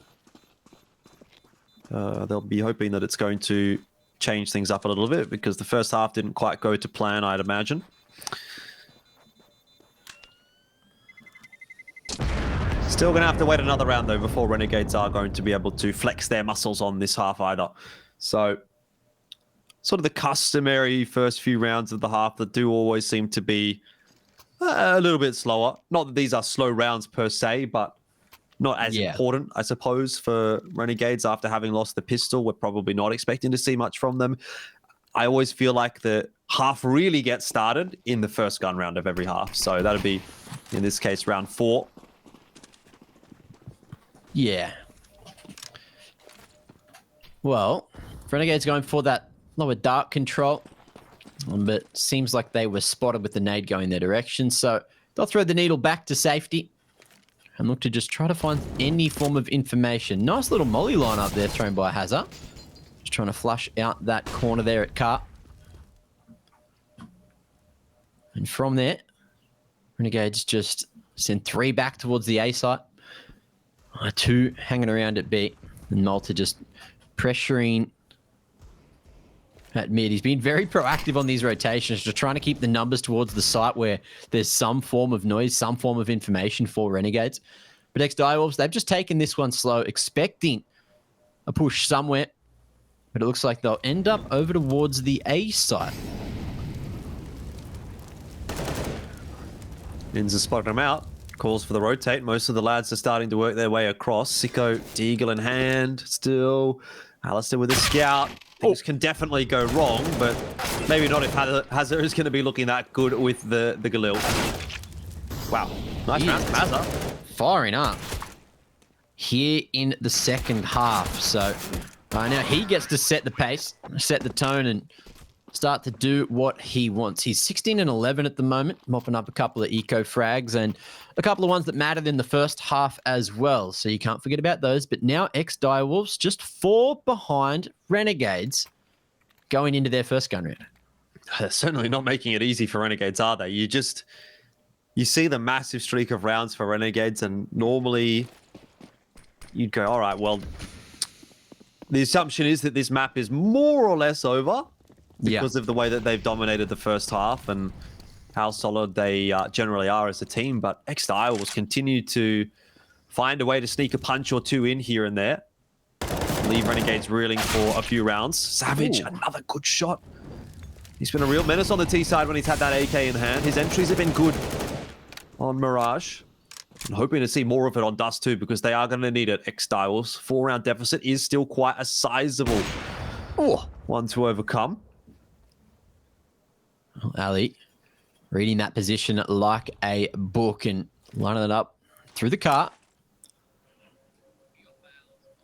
They'll be hoping that it's going to change things up a little bit because the first half didn't quite go to plan, I'd imagine. Still going to have to wait another round, though, before Renegades are going to be able to flex their muscles on this half either. So, sort of the customary first few rounds of the half that do always seem to be a little bit slower. Not that these are slow rounds per se, but not as important, I suppose, for Renegades after having lost the pistol. We're probably not expecting to see much from them. I always feel like the half really gets started in the first gun round of every half. So that'd be, in this case, round 4. Yeah. Well, Renegades going for that lower dark control. But seems like they were spotted with the nade going their direction. So they'll throw the needle back to safety and look to just try to find any form of information. Nice little molly line up there thrown by Hazard. Just trying to flush out that corner there at Car. And from there, Renegades just send 3 back towards the A site. 2 hanging around at B. And Malta just pressuring at mid. He's been very proactive on these rotations, just trying to keep the numbers towards the site where there's some form of noise, some form of information for Renegades. But ex-Direwolves, they've just taken this one slow, expecting a push somewhere. But it looks like they'll end up over towards the A site. Inz has spotted him out. Calls for the rotate. Most of the lads are starting to work their way across. Sicko, Deagle in hand, still. Alistair with a scout. Things can definitely go wrong, but maybe not if Hazard is going to be looking that good with the Galil. Wow. Nice round from Hazard. Firing up here in the second half. So now he gets to set the pace, set the tone, and start to do what he wants. He's 16 and 11 at the moment, mopping up a couple of eco frags and a couple of ones that mattered in the first half as well. So you can't forget about those. But now ex-Direwolves just 4 behind Renegades going into their first gun round. They're certainly not making it easy for Renegades, are they? You see the massive streak of rounds for Renegades, and normally you'd go, all right, well, the assumption is that this map is more or less over because of the way that they've dominated the first half and how solid they generally are as a team. But ex-Direwolves continue to find a way to sneak a punch or 2 in here and there. Leave Renegades reeling for a few rounds. Savage, another good shot. He's been a real menace on the T side when he's had that AK in hand. His entries have been good on Mirage. I'm hoping to see more of it on Dust2 because they are going to need it. Ex-Direwolves 4-round deficit is still quite a sizable one to overcome. Ali reading that position like a book and lining it up through the car.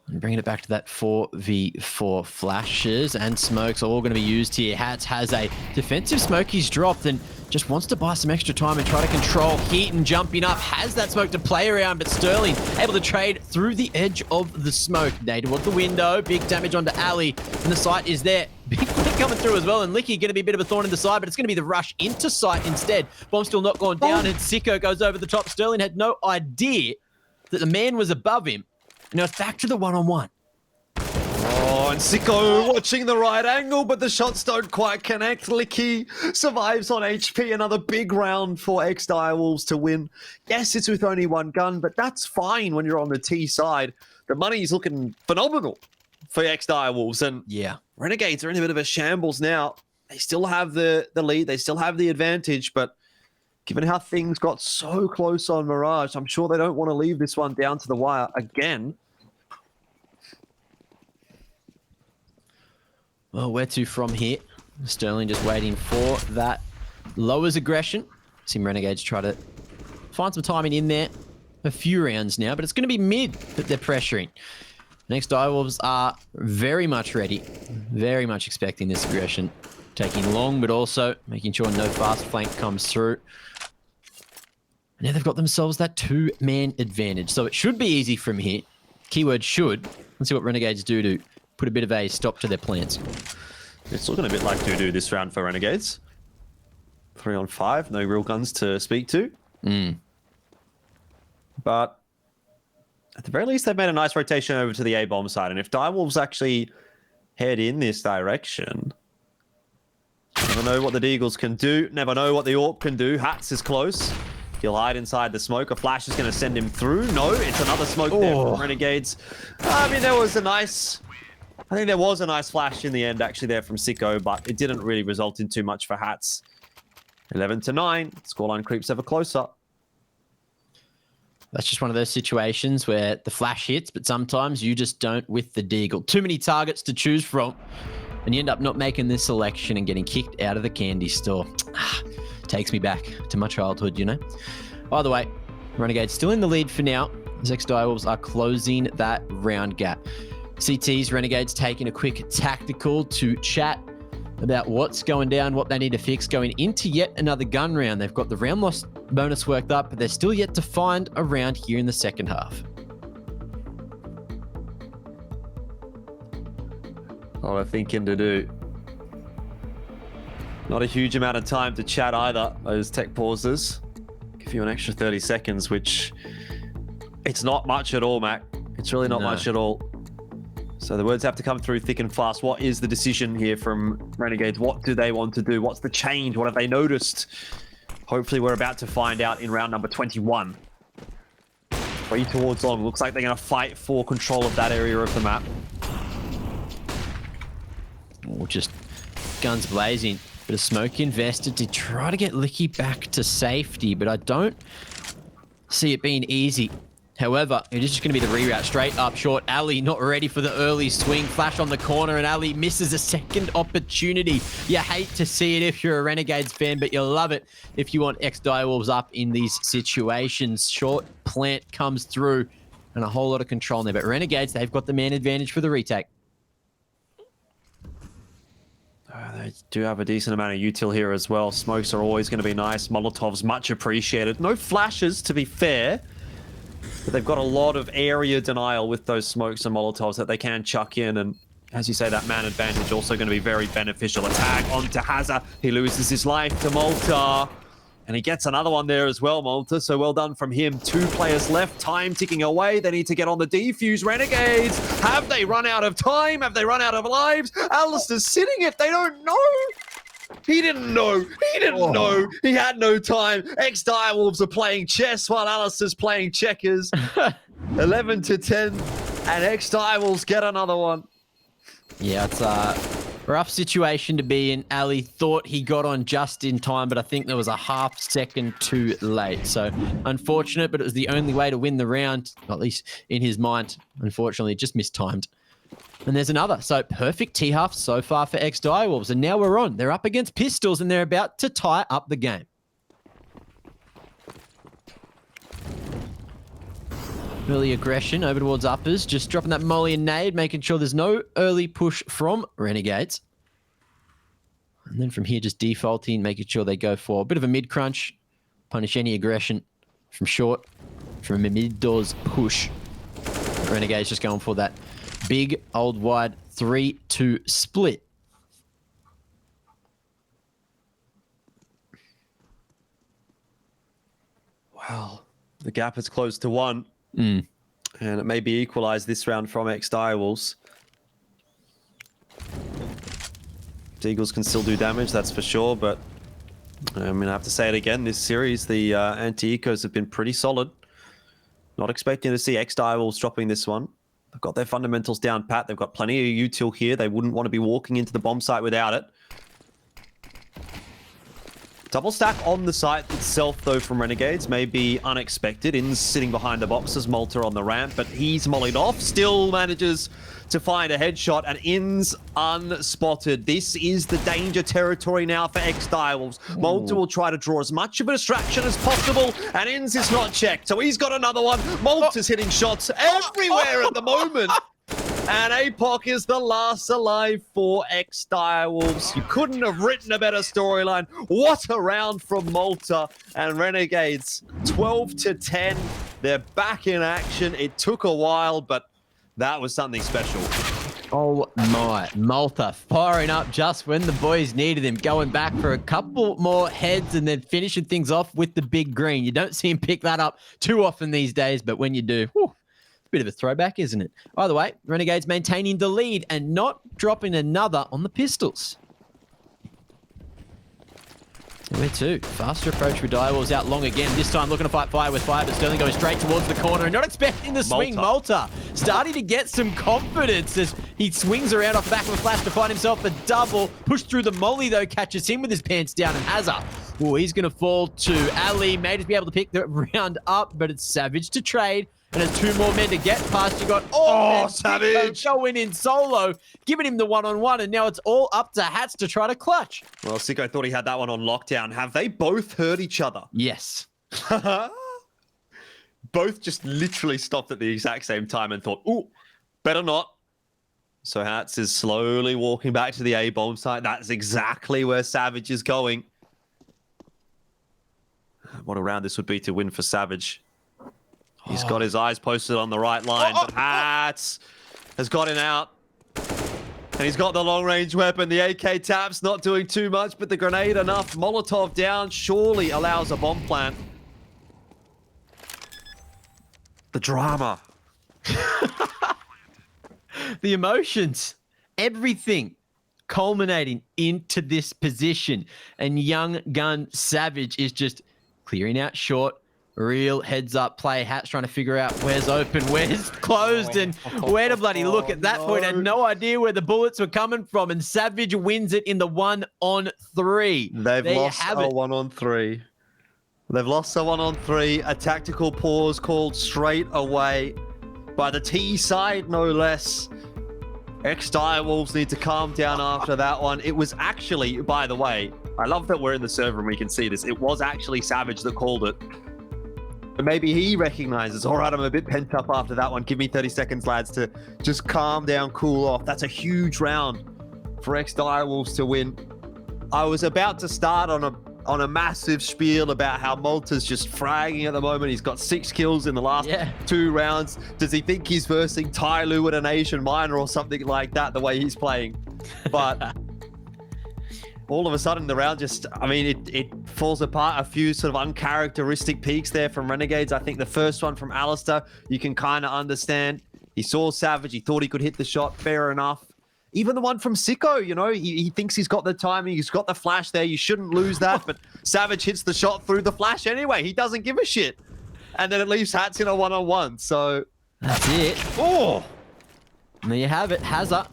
And bringing it back to that 4v4 flashes and smokes all going to be used here. Hats has a defensive smoke he's dropped and just wants to buy some extra time and try to control heat and jumping up. Has that smoke to play around, but Sterling able to trade through the edge of the smoke. They towards the window, big damage onto Ali, and the site is there. Big flick coming through as well, and Licky going to be a bit of a thorn in the side, but it's going to be the rush into site instead. Bomb still not gone down, and Sicko goes over the top. Sterling had no idea that the man was above him. Now it's back to the one-on-one. Oh, and Sicko watching the right angle, but the shots don't quite connect. Licky survives on HP. Another big round for ex-Direwolves to win. Yes, it's with only 1 gun, but that's fine when you're on the T side. The money's looking phenomenal for ex-Direwolves. And Yeah. Renegades are in a bit of a shambles now. They still have the lead. They still have the advantage. But given how things got so close on Mirage, I'm sure they don't want to leave this one down to the wire again. Well, where to from here? Sterling just waiting for that lowers aggression. Seen Renegades try to find some timing in there. A few rounds now, but it's going to be mid that they're pressuring. Next, Direwolves are very much ready. Very much expecting this aggression. Taking long, but also making sure no fast flank comes through. Now they've got themselves that 2-man advantage. So it should be easy from here. Keyword should. Let's see what Renegades do to put a bit of a stop to their plans. It's looking a bit like Doo-Doo this round for Renegades. 3 on 5, no real guns to speak to. But at the very least, they've made a nice rotation over to the A-bomb side. And if Direwolves actually head in this direction, never know what the Deagles can do. Never know what the AWP can do. Hats is close. He'll hide inside the smoke. A flash is going to send him through. No, it's another smoke there from Renegades. I mean, there was a nice... I think there was a nice flash in the end, actually, there from Sicko, but it didn't really result in too much for Hats. 11-9. Scoreline creeps ever closer. That's just one of those situations where the flash hits, but sometimes you just don't with the Deagle. Too many targets to choose from, and you end up not making this selection and getting kicked out of the candy store. Takes me back to my childhood, you know? By the way, Renegades still in the lead for now, as ex-Direwolves are closing that round gap. CT's Renegades taking a quick tactical to chat about what's going down, what they need to fix going into yet another gun round. They've got the round loss bonus worked up, but they're still yet to find a round here in the second half. A lot of thinking to do. Not a huge amount of time to chat either, those tech pauses. Give you an extra 30 seconds, which it's not much at all, Mac. It's really not much at all. So the words have to come through thick and fast. What is the decision here from Renegades? What do they want to do? What's the change? What have they noticed? Hopefully we're about to find out in round number 21. 3 towards long. Looks like they're going to fight for control of that area of the map. Oh, just guns blazing. Bit of smoke invested to try to get Licky back to safety, but I don't see it being easy. However, it is just going to be the reroute straight up short. Ali not ready for the early swing. Flash on the corner, and Ali misses a second opportunity. You hate to see it if you're a Renegades fan, but you love it if you want ex-Direwolves up in these situations. Short plant comes through, and a whole lot of control there. But Renegades, they've got the man advantage for the retake. They do have a decent amount of util here as well. Smokes are always going to be nice. Molotovs much appreciated. No flashes, to be fair. But they've got a lot of area denial with those smokes and Molotovs that they can chuck in. And as you say, that man advantage also going to be very beneficial. Attack onto Hazza. He loses his life to Malta. And he gets another one there as well, Malta. So well done from him. 2 players left. Time ticking away. They need to get on the defuse. Renegades. Have they run out of time? Have they run out of lives? Alistair's sitting it. They don't know. He didn't know. He didn't know. He had no time. Ex-Direwolves are playing chess while Alistair's playing checkers. 11-10. And ex-Direwolves get another one. Yeah, it's a rough situation to be in. Ali thought he got on just in time, but I think there was a half second too late. So unfortunate, but it was the only way to win the round, at least in his mind. Unfortunately, just mistimed. And there's another. So perfect T-half so far for ex-Direwolves. And now we're on. They're up against Pistols, and they're about to tie up the game. Early aggression over towards uppers. Just dropping that molly and nade, making sure there's no early push from Renegades. And then from here, just defaulting, making sure they go for a bit of a mid-crunch. Punish any aggression from short, from a mid-doors push. Renegades just going for that big, old, wide 3-2 split. Wow. The gap is close to 1. And it may be equalized this round from ex-Direwolves. Deagles can still do damage, that's for sure, but I mean, I have to say it again, this series, the anti-ecos have been pretty solid. Not expecting to see ex-Direwolves dropping this one. They've got their fundamentals down pat. They've got plenty of util here. They wouldn't want to be walking into the bomb site without it. Double stack on the site itself, though, from Renegades may be unexpected. In's sitting behind the boxes, Malta on the ramp, but he's mollied off. Still manages to find a headshot, and In's unspotted. This is the danger territory now for ex-Direwolves. Malta will try to draw as much of a distraction as possible, and In's is not checked, so he's got another one. Malta's hitting shots everywhere at the moment. And APOC is the last alive for ex-Direwolves. You couldn't have written a better storyline. What a round from Malta and Renegades. 12-10. They're back in action. It took a while, but that was something special. Oh my, Malta firing up just when the boys needed him, going back for a couple more heads and then finishing things off with the big green. You don't see him pick that up too often these days, but when you do, whew, bit of a throwback, isn't it? By the way, Renegades maintaining the lead and not dropping another on the pistols. Where to? Faster approach with Direwolves out long again. This time looking to fight fire with fire, but Sterling going straight towards the corner and not expecting the swing. Malta starting to get some confidence as he swings around off the back of a flash to find himself a double. Pushed through the molly though, catches him with his pants down, and Hazard. Oh, he's going to fall to Ali. May just be able to pick the round up, but it's Savage to trade. And there's two more men to get past. You got Savage going in solo, giving him the one-on-one, and now it's all up to Hats to try to clutch. Well, Sicko thought he had that one on lockdown. Have they both heard each other? Yes. Both just literally stopped at the exact same time and thought, ooh, better not. So Hats is slowly walking back to the A-bomb site. That's exactly where Savage is going. What a round this would be to win for Savage. He's got his eyes posted on the right line, but Hats has got him out. And he's got the long-range weapon. The AK tap's not doing too much, but the grenade enough. Molotov down surely allows a bomb plant. The drama. The emotions. Everything culminating into this position. And young gun Savage is just clearing out short. Real heads-up play. Hats trying to figure out where's open, where's closed, and where to bloody look at that point. Had no idea where the bullets were coming from, and Savage wins it in the 1-on-3. They've lost a 1-on-3. They've lost a 1-on-3. A tactical pause called straight away by the T side, no less. Ex-Direwolves need to calm down after that one. It was actually, by the way, I love that we're in the server and we can see this. It was actually Savage that called it. But maybe he recognizes, all right, I'm a bit pent up after that one. Give me 30 seconds, lads, to just calm down, cool off. That's a huge round for ex-Direwolves to win. I was about to start on a massive spiel about how Malta's just fragging at the moment. He's got 6 kills in the last 2 rounds. Does he think he's versing Tyloo at an Asian minor or something like that, the way he's playing? But all of a sudden, the round just, I mean, it falls apart. A few sort of uncharacteristic peaks there from Renegades. I think the first one from Alistair, you can kind of understand. He saw Savage. He thought he could hit the shot. Fair enough. Even the one from Sicko, you know, he thinks he's got the timing. He's got the flash there. You shouldn't lose that. But Savage hits the shot through the flash anyway. He doesn't give a shit. And then it leaves Hats in a 1-on-1. So that's it. Oh, and there you have it. Hazard.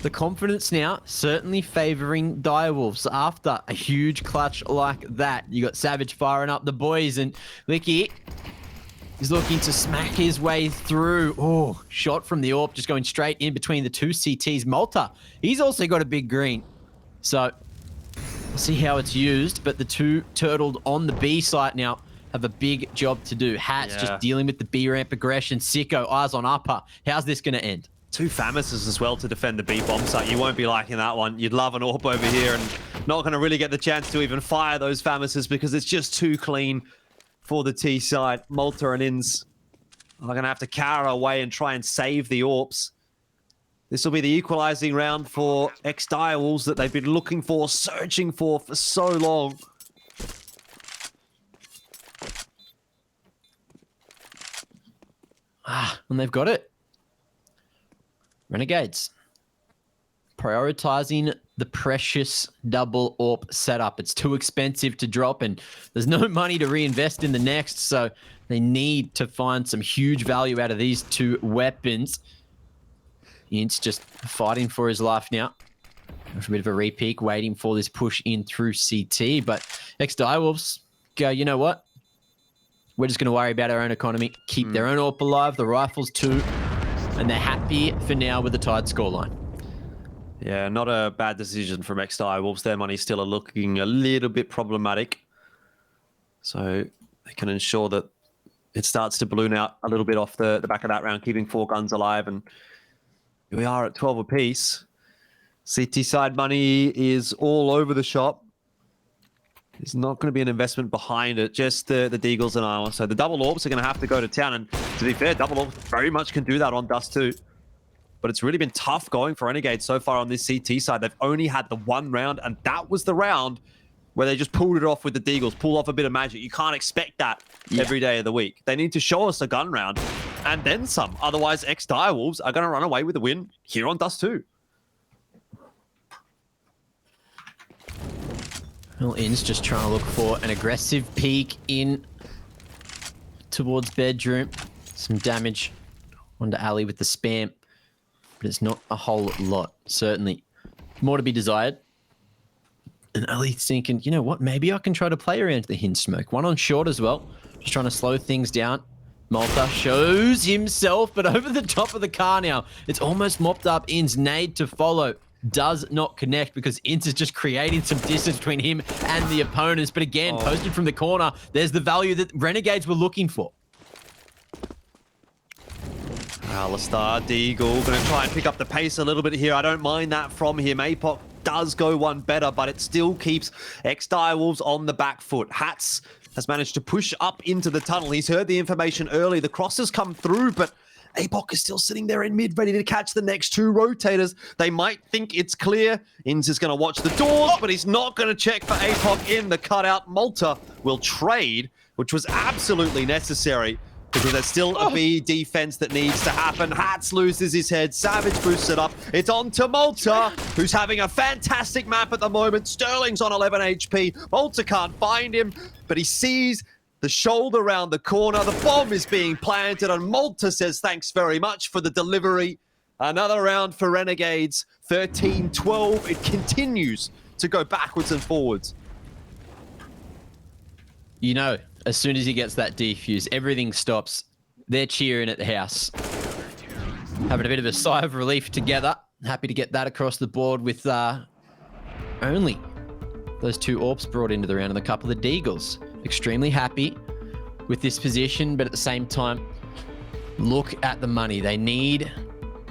The confidence now certainly favoring Direwolves after a huge clutch like that. You got Savage firing up the boys, and Licky is looking to smack his way through. Oh, shot from the AWP, just going straight in between the two CTs. Malta, he's also got a big green. So we'll see how it's used, but the two turtled on the B site now have a big job to do. Hats just dealing with the B ramp aggression. Sicko, eyes on upper. How's this going to end? 2 Famises as well to defend the B bomb site. You won't be liking that one. You'd love an AWP over here and not going to really get the chance to even fire those Famises because it's just too clean for the T side. Malta and Ins are going to have to cower away and try and save the AWPs. This will be the equalizing round for ex-Direwolves that they've been looking for, searching for so long. And they've got it. Renegades prioritizing the precious double AWP setup. It's too expensive to drop, and there's no money to reinvest in the next, so they need to find some huge value out of these two weapons. Ince just fighting for his life now. A bit of a repeat, waiting for this push in through CT, but ex-Direwolves go, you know what? We're just going to worry about our own economy, keep their own AWP alive, the rifles too, and they're happy for now with the tied scoreline. Yeah, not a bad decision from ex-Direwolves. Their money's still looking a little bit problematic. So they can ensure that it starts to balloon out a little bit off the back of that round, keeping 4 guns alive. And here we are at 12 apiece. CT side money is all over the shop. There's not going to be an investment behind it, just the Deagles and Armor. So the double AWPs are going to have to go to town. And to be fair, double AWPs very much can do that on Dust2. But it's really been tough going for Renegades so far on this CT side. They've only had the 1 round, and that was the round where they just pulled it off with the Deagles, pulled off a bit of magic. You can't expect that every day of the week. They need to show us a gun round and then some. Otherwise, ex-Direwolves are going to run away with the win here on Dust2. Well, In's just trying to look for an aggressive peek in towards bedroom. Some damage onto Ali with the spam, but it's not a whole lot. Certainly more to be desired. And Ali's thinking, you know what? Maybe I can try to play around the hinge smoke. One on short as well. Just trying to slow things down. Malta shows himself, but over the top of the car now. It's almost mopped up. In's nade to follow does not connect because Ince is just creating some distance between him and the opponents. But again, posted from the corner, there's the value that Renegades were looking for. Alistar, Deagle, going to try and pick up the pace a little bit here. I don't mind that from him. APOC does go one better, but it still keeps ex-Direwolves on the back foot. Hats has managed to push up into the tunnel. He's heard the information early. The crosses come through, but APOC is still sitting there in mid, ready to catch the next 2 rotators. They might think it's clear. Inz is going to watch the doors, but he's not going to check for APOC in the cutout. Malta will trade, which was absolutely necessary because there's still a B defense that needs to happen. Hats loses his head. Savage boosts it up. It's on to Malta, who's having a fantastic map at the moment. Sterling's on 11 HP. Malta can't find him, but he sees the shoulder round the corner. The bomb is being planted, and Malta says thanks very much for the delivery. Another round for Renegades. 13-12. It continues to go backwards and forwards. You know, as soon as he gets that defuse, everything stops. They're cheering at the house. Having a bit of a sigh of relief together. Happy to get that across the board with only those 2 AWPs brought into the round and a couple of Deagles. Extremely happy with this position, but at the same time, look at the money. They need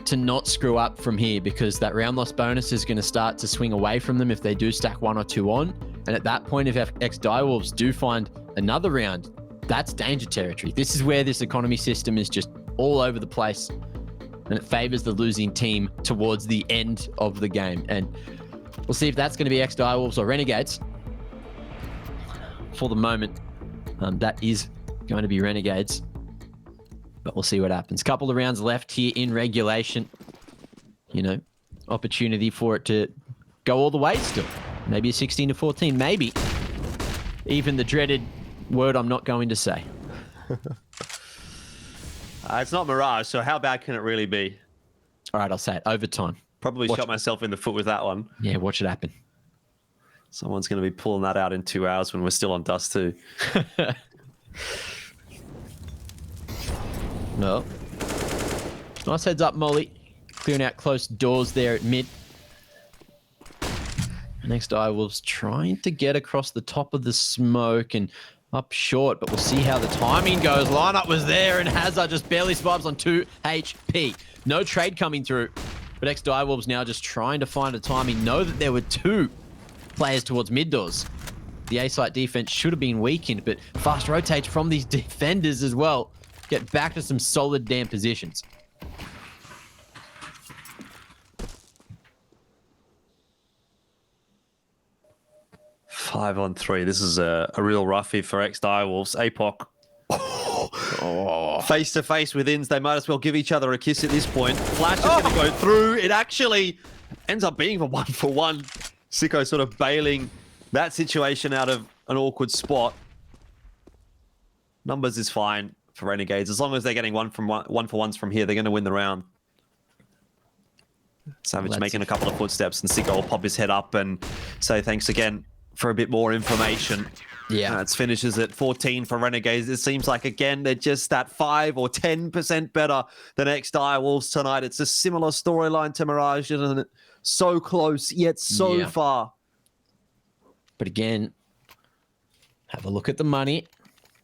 to not screw up from here because that round loss bonus is going to start to swing away from them if they do stack 1 or 2 on. And at that point, if ex-Direwolves do find another round, that's danger territory. This is where this economy system is just all over the place, and it favors the losing team towards the end of the game. And we'll see if that's going to be ex-Direwolves or Renegades. For the moment, that is going to be Renegades, but we'll see what happens. Couple of rounds left here in regulation. You know, opportunity for it to go all the way still. Maybe a 16-14, maybe even the dreaded word I'm not going to say. It's not Mirage, so how bad can it really be? All right, I'll say it. Overtime. Probably shot myself in the foot with that one. Yeah, watch it happen. Someone's going to be pulling that out in 2 hours when we're still on Dust2. No. Nice heads up, Molly. Clearing out close doors there at mid. Next Direwolves trying to get across the top of the smoke and up short, but we'll see how the timing goes. Lineup was there, and Hazard just barely survives on 2 HP. No trade coming through, but ex-Direwolves now just trying to find a timing. Know that there were 2 players towards mid doors. The A-site defense should have been weakened, but fast rotates from these defenders as well. Get back to some solid damn positions. Five on 3. This is a real roughie for ex-Direwolves. APOC. Face to face with Inns. They might as well give each other a kiss at this point. Flash is going to go through. It actually ends up being a 1-for-1. Sicko sort of bailing that situation out of an awkward spot. Numbers is fine for Renegades. As long as they're getting one-for-ones from here, they're going to win the round. Savage making a couple of footsteps, and Sicko will pop his head up and say thanks again for a bit more information. Yeah. It finishes at 14 for Renegades. It seems like, again, they're just that 5 or 10% better than ex-Direwolves tonight. It's a similar storyline to Mirage, isn't it? So close, yet so far. But again, have a look at the money.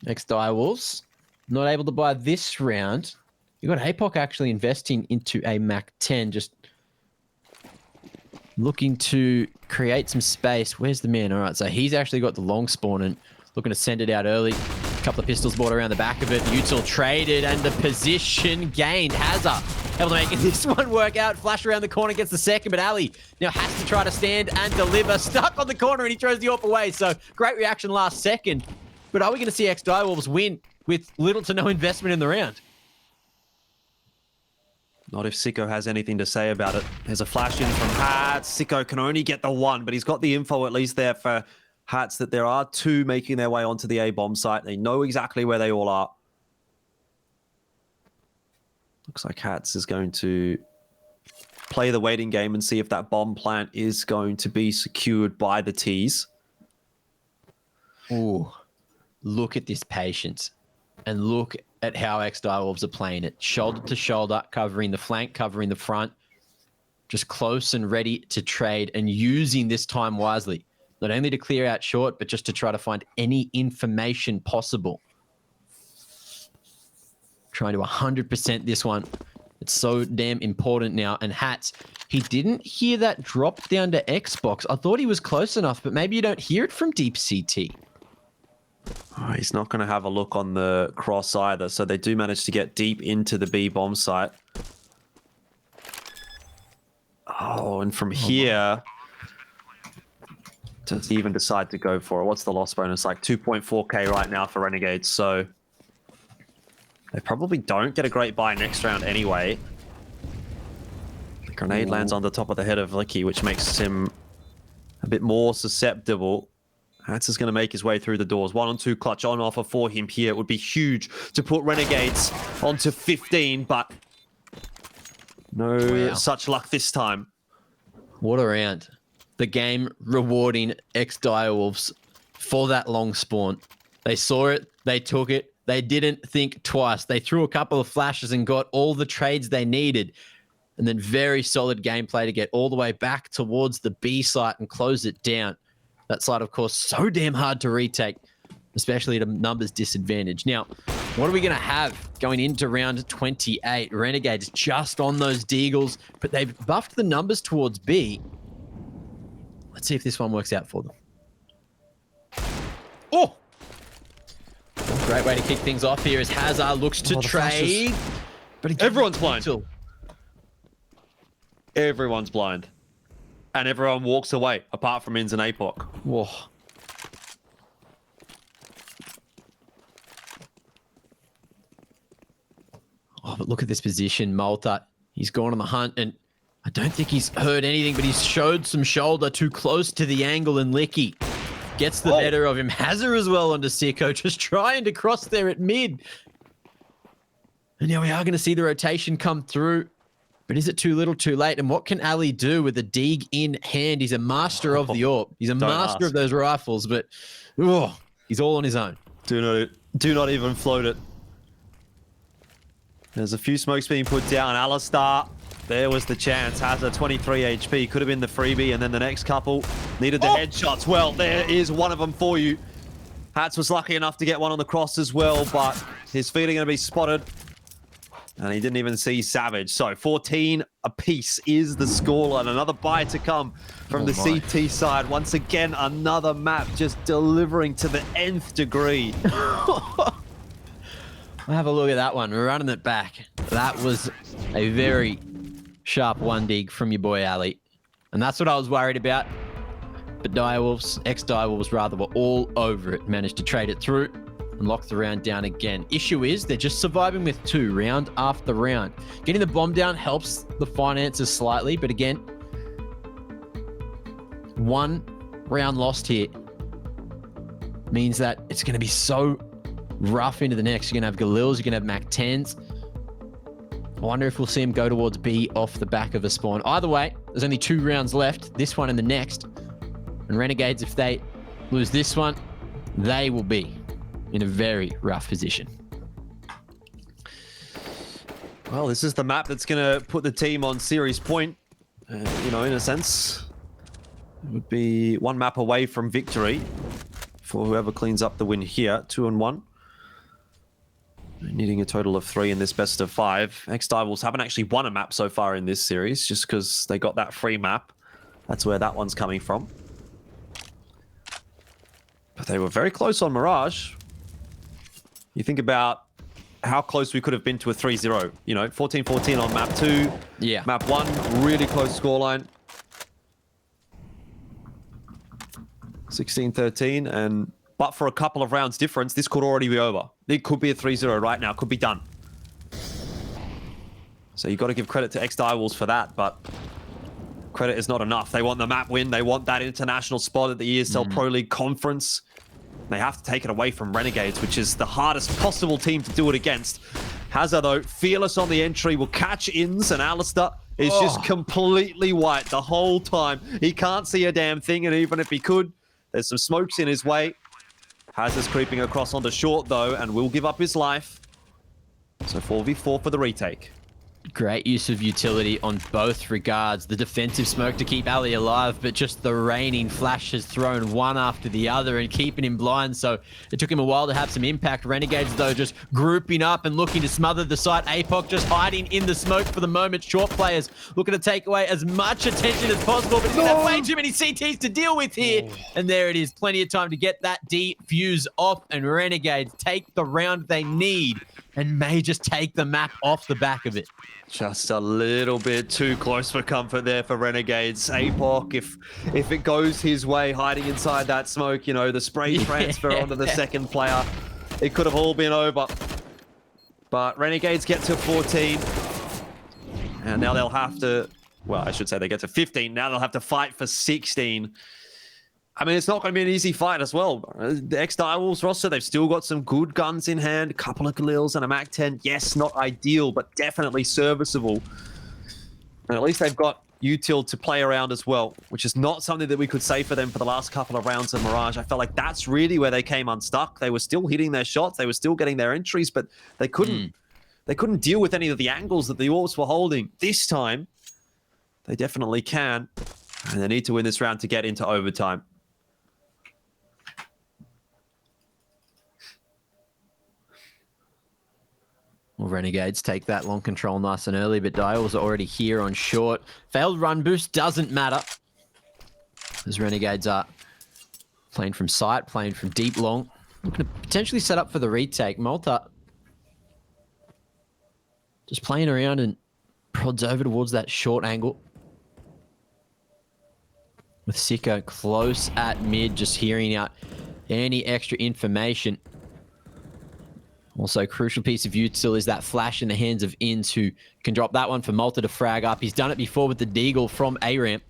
Ex-Direwolves, not able to buy this round. You got APOC actually investing into a Mac 10, just looking to create some space. Where's the man? All right, so he's actually got the long spawn and looking to send it out early. A couple of pistols bought around the back of it. Util traded and the position gained. Hazza able to make this one work out. Flash around the corner, gets the second, but Ali now has to try to stand and deliver. Stuck on the corner and he throws the AWP away. So great reaction last second. But are we going to see ex-Direwolves win with little to no investment in the round? Not if Sicko has anything to say about it. There's a flash in from Hats. Sicko can only get the one, but he's got the info at least there for Hats that there are two making their way onto the A-bomb site. They know exactly where they all are. Looks like Hats is going to play the waiting game and see if that bomb plant is going to be secured by the T's. Ooh, look at this patience. And look at how ex-Direwolves are playing it. Shoulder to shoulder, covering the flank, covering the front. Just close and ready to trade and using this time wisely. Not only to clear out short, but just to try to find any information possible. Trying to 100% this one. It's so damn important now. And Hats, he didn't hear that drop down to Xbox. I thought he was close enough, but maybe you don't hear it from Deep CT. Oh, he's not going to have a look on the cross either. So they do manage to get deep into the B bomb site. Oh, and from here, to even decide to go for it. What's the loss bonus? Like 2.4k right now for Renegades. So they probably don't get a great buy next round anyway. The grenade lands on the top of the head of Licky, which makes him a bit more susceptible. Hats is going to make his way through the doors. 1-on-2 clutch on offer for him here. It would be huge to put Renegades onto 15, but no such luck this time. What a round. The game rewarding ex-Direwolves for that long spawn. They saw it. They took it. They didn't think twice. They threw a couple of flashes and got all the trades they needed. And then very solid gameplay to get all the way back towards the B site and close it down. That side, of course, so damn hard to retake, especially at a numbers disadvantage. Now, what are we going to have going into round 28? Renegades just on those deagles, but they've buffed the numbers towards B. Let's see if this one works out for them. Oh! Great way to kick things off here as Hazard looks to trade. But again, everyone's blind. Everyone's blind. And everyone walks away, apart from Inz and APOC. Whoa. Oh, but look at this position. Malta, he's gone on the hunt, and I don't think he's heard anything, but he's showed some shoulder too close to the angle, and Licky gets the better of him. Hazard as well onto Sicko, just trying to cross there at mid. And now we are going to see the rotation come through. But is it too little, too late? And what can Ali do with a dig in hand? He's a master of the AWP. He's a master of those rifles, but he's all on his own. Do not even float it. There's a few smokes being put down. Alistar, there was the chance. Has a 23 HP. Could have been the freebie, and then the next couple needed the headshots. Well, there is one of them for you. Hats was lucky enough to get one on the cross as well, but his feet are going to be spotted. And he didn't even see Savage. So 14 apiece is the scoreline. Another buy to come from the CT side. Once again, another map just delivering to the nth degree. Have a look at that one. We're running it back. That was a very sharp one dig from your boy Ali. And that's what I was worried about. But Direwolves, ex-Direwolves rather, were all over it. Managed to trade it through and lock the round down again. Issue is they're just surviving with two round after round. Getting the bomb down helps the finances slightly, but again, 1 round lost here means that it's going to be so rough into the next. You're going to have Galils, you're going to have Mac 10s. I wonder if we'll see him go towards B off the back of a spawn. Either way, there's only 2 rounds left, this one and the next. And Renegades, if they lose this one, they will be in a very rough position. Well, this is the map that's going to put the team on series point. You know, in a sense, it would be 1 map away from victory for whoever cleans up the win here. 2-1. Needing a total of 3 in this best of 5. Ex-Direwolves haven't actually won a map so far in this series, just because they got that free map. That's where that one's coming from. But they were very close on Mirage. You think about how close we could have been to a 3-0. You know, 14-14 on map 2. Yeah. Map 1, really close scoreline. 16-13, and but for a couple of rounds difference, this could already be over. It could be a 3-0 right now. Could be done. So you got to give credit to ex-Direwolves for that, but credit is not enough. They want the map win. They want that international spot at the ESL Pro League Conference. They have to take it away from Renegades, which is the hardest possible team to do it against. Hazard, though, fearless on the entry, will catch ins, and Alistair is just completely white the whole time. He can't see a damn thing, and even if he could, there's some smokes in his way. Hazard's creeping across onto short, though, and will give up his life. So 4v4 for the retake. Great use of utility on both regards. The defensive smoke to keep Ali alive, but just the raining flash has thrown one after the other and keeping him blind. So it took him a while to have some impact. Renegades, though, just grouping up and looking to smother the site. APOC just hiding in the smoke for the moment. Short players looking to take away as much attention as possible, but he's going to have way too many CTs to deal with here. And there it is. Plenty of time to get that defuse off, and Renegades take the round they need and may just take the map off the back of it. Just a little bit too close for comfort there for Renegades. APOC, if it goes his way, hiding inside that smoke, you know, the spray transfer onto the second player, it could have all been over. But Renegades get to 14. And now they'll have to, well, I should say they get to 15. Now they'll have to fight for 16. I mean, it's not going to be an easy fight as well. The ex-Direwolves roster, they've still got some good guns in hand. A couple of Galils and a Mac 10. Yes, not ideal, but definitely serviceable. And at least they've got util to play around as well, which is not something that we could say for them for the last couple of rounds of Mirage. I felt like that's really where they came unstuck. They were still hitting their shots. They were still getting their entries, but they couldn't deal with any of the angles that the Orcs were holding. This time, they definitely can. And they need to win this round to get into overtime. Well, Renegades take that long control nice and early, but Dials are already here on short. Failed run boost doesn't matter, as Renegades are playing from sight, playing from deep long. Looking to potentially set up for the retake. Malta just playing around and prods over towards that short angle. With Sicko close at mid, just hearing out any extra information. Also, crucial piece of util is that flash in the hands of Inns, who can drop that one for Malta to frag up. He's done it before with the Deagle from A-Ramp.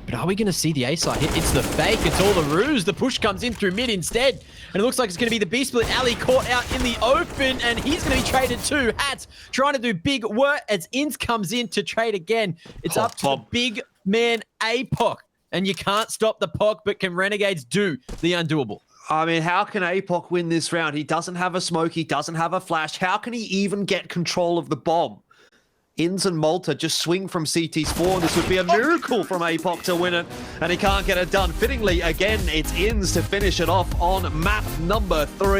But are we going to see the A-side hit? It's the fake. It's all the ruse. The push comes in through mid instead. And it looks like it's going to be the B-split. Ali caught out in the open, and he's going to be traded too. Hats trying to do big work as Inns comes in to trade again. It's up to the big man APOC. And you can't stop the POC, but can Renegades do the undoable? I mean, how can APOC win this round? He doesn't have a smoke. He doesn't have a flash. How can he even get control of the bomb? Inns and Malta just swing from CT's 4. This would be a miracle from APOC to win it, and he can't get it done. Fittingly, again, it's Inns to finish it off on map number 3.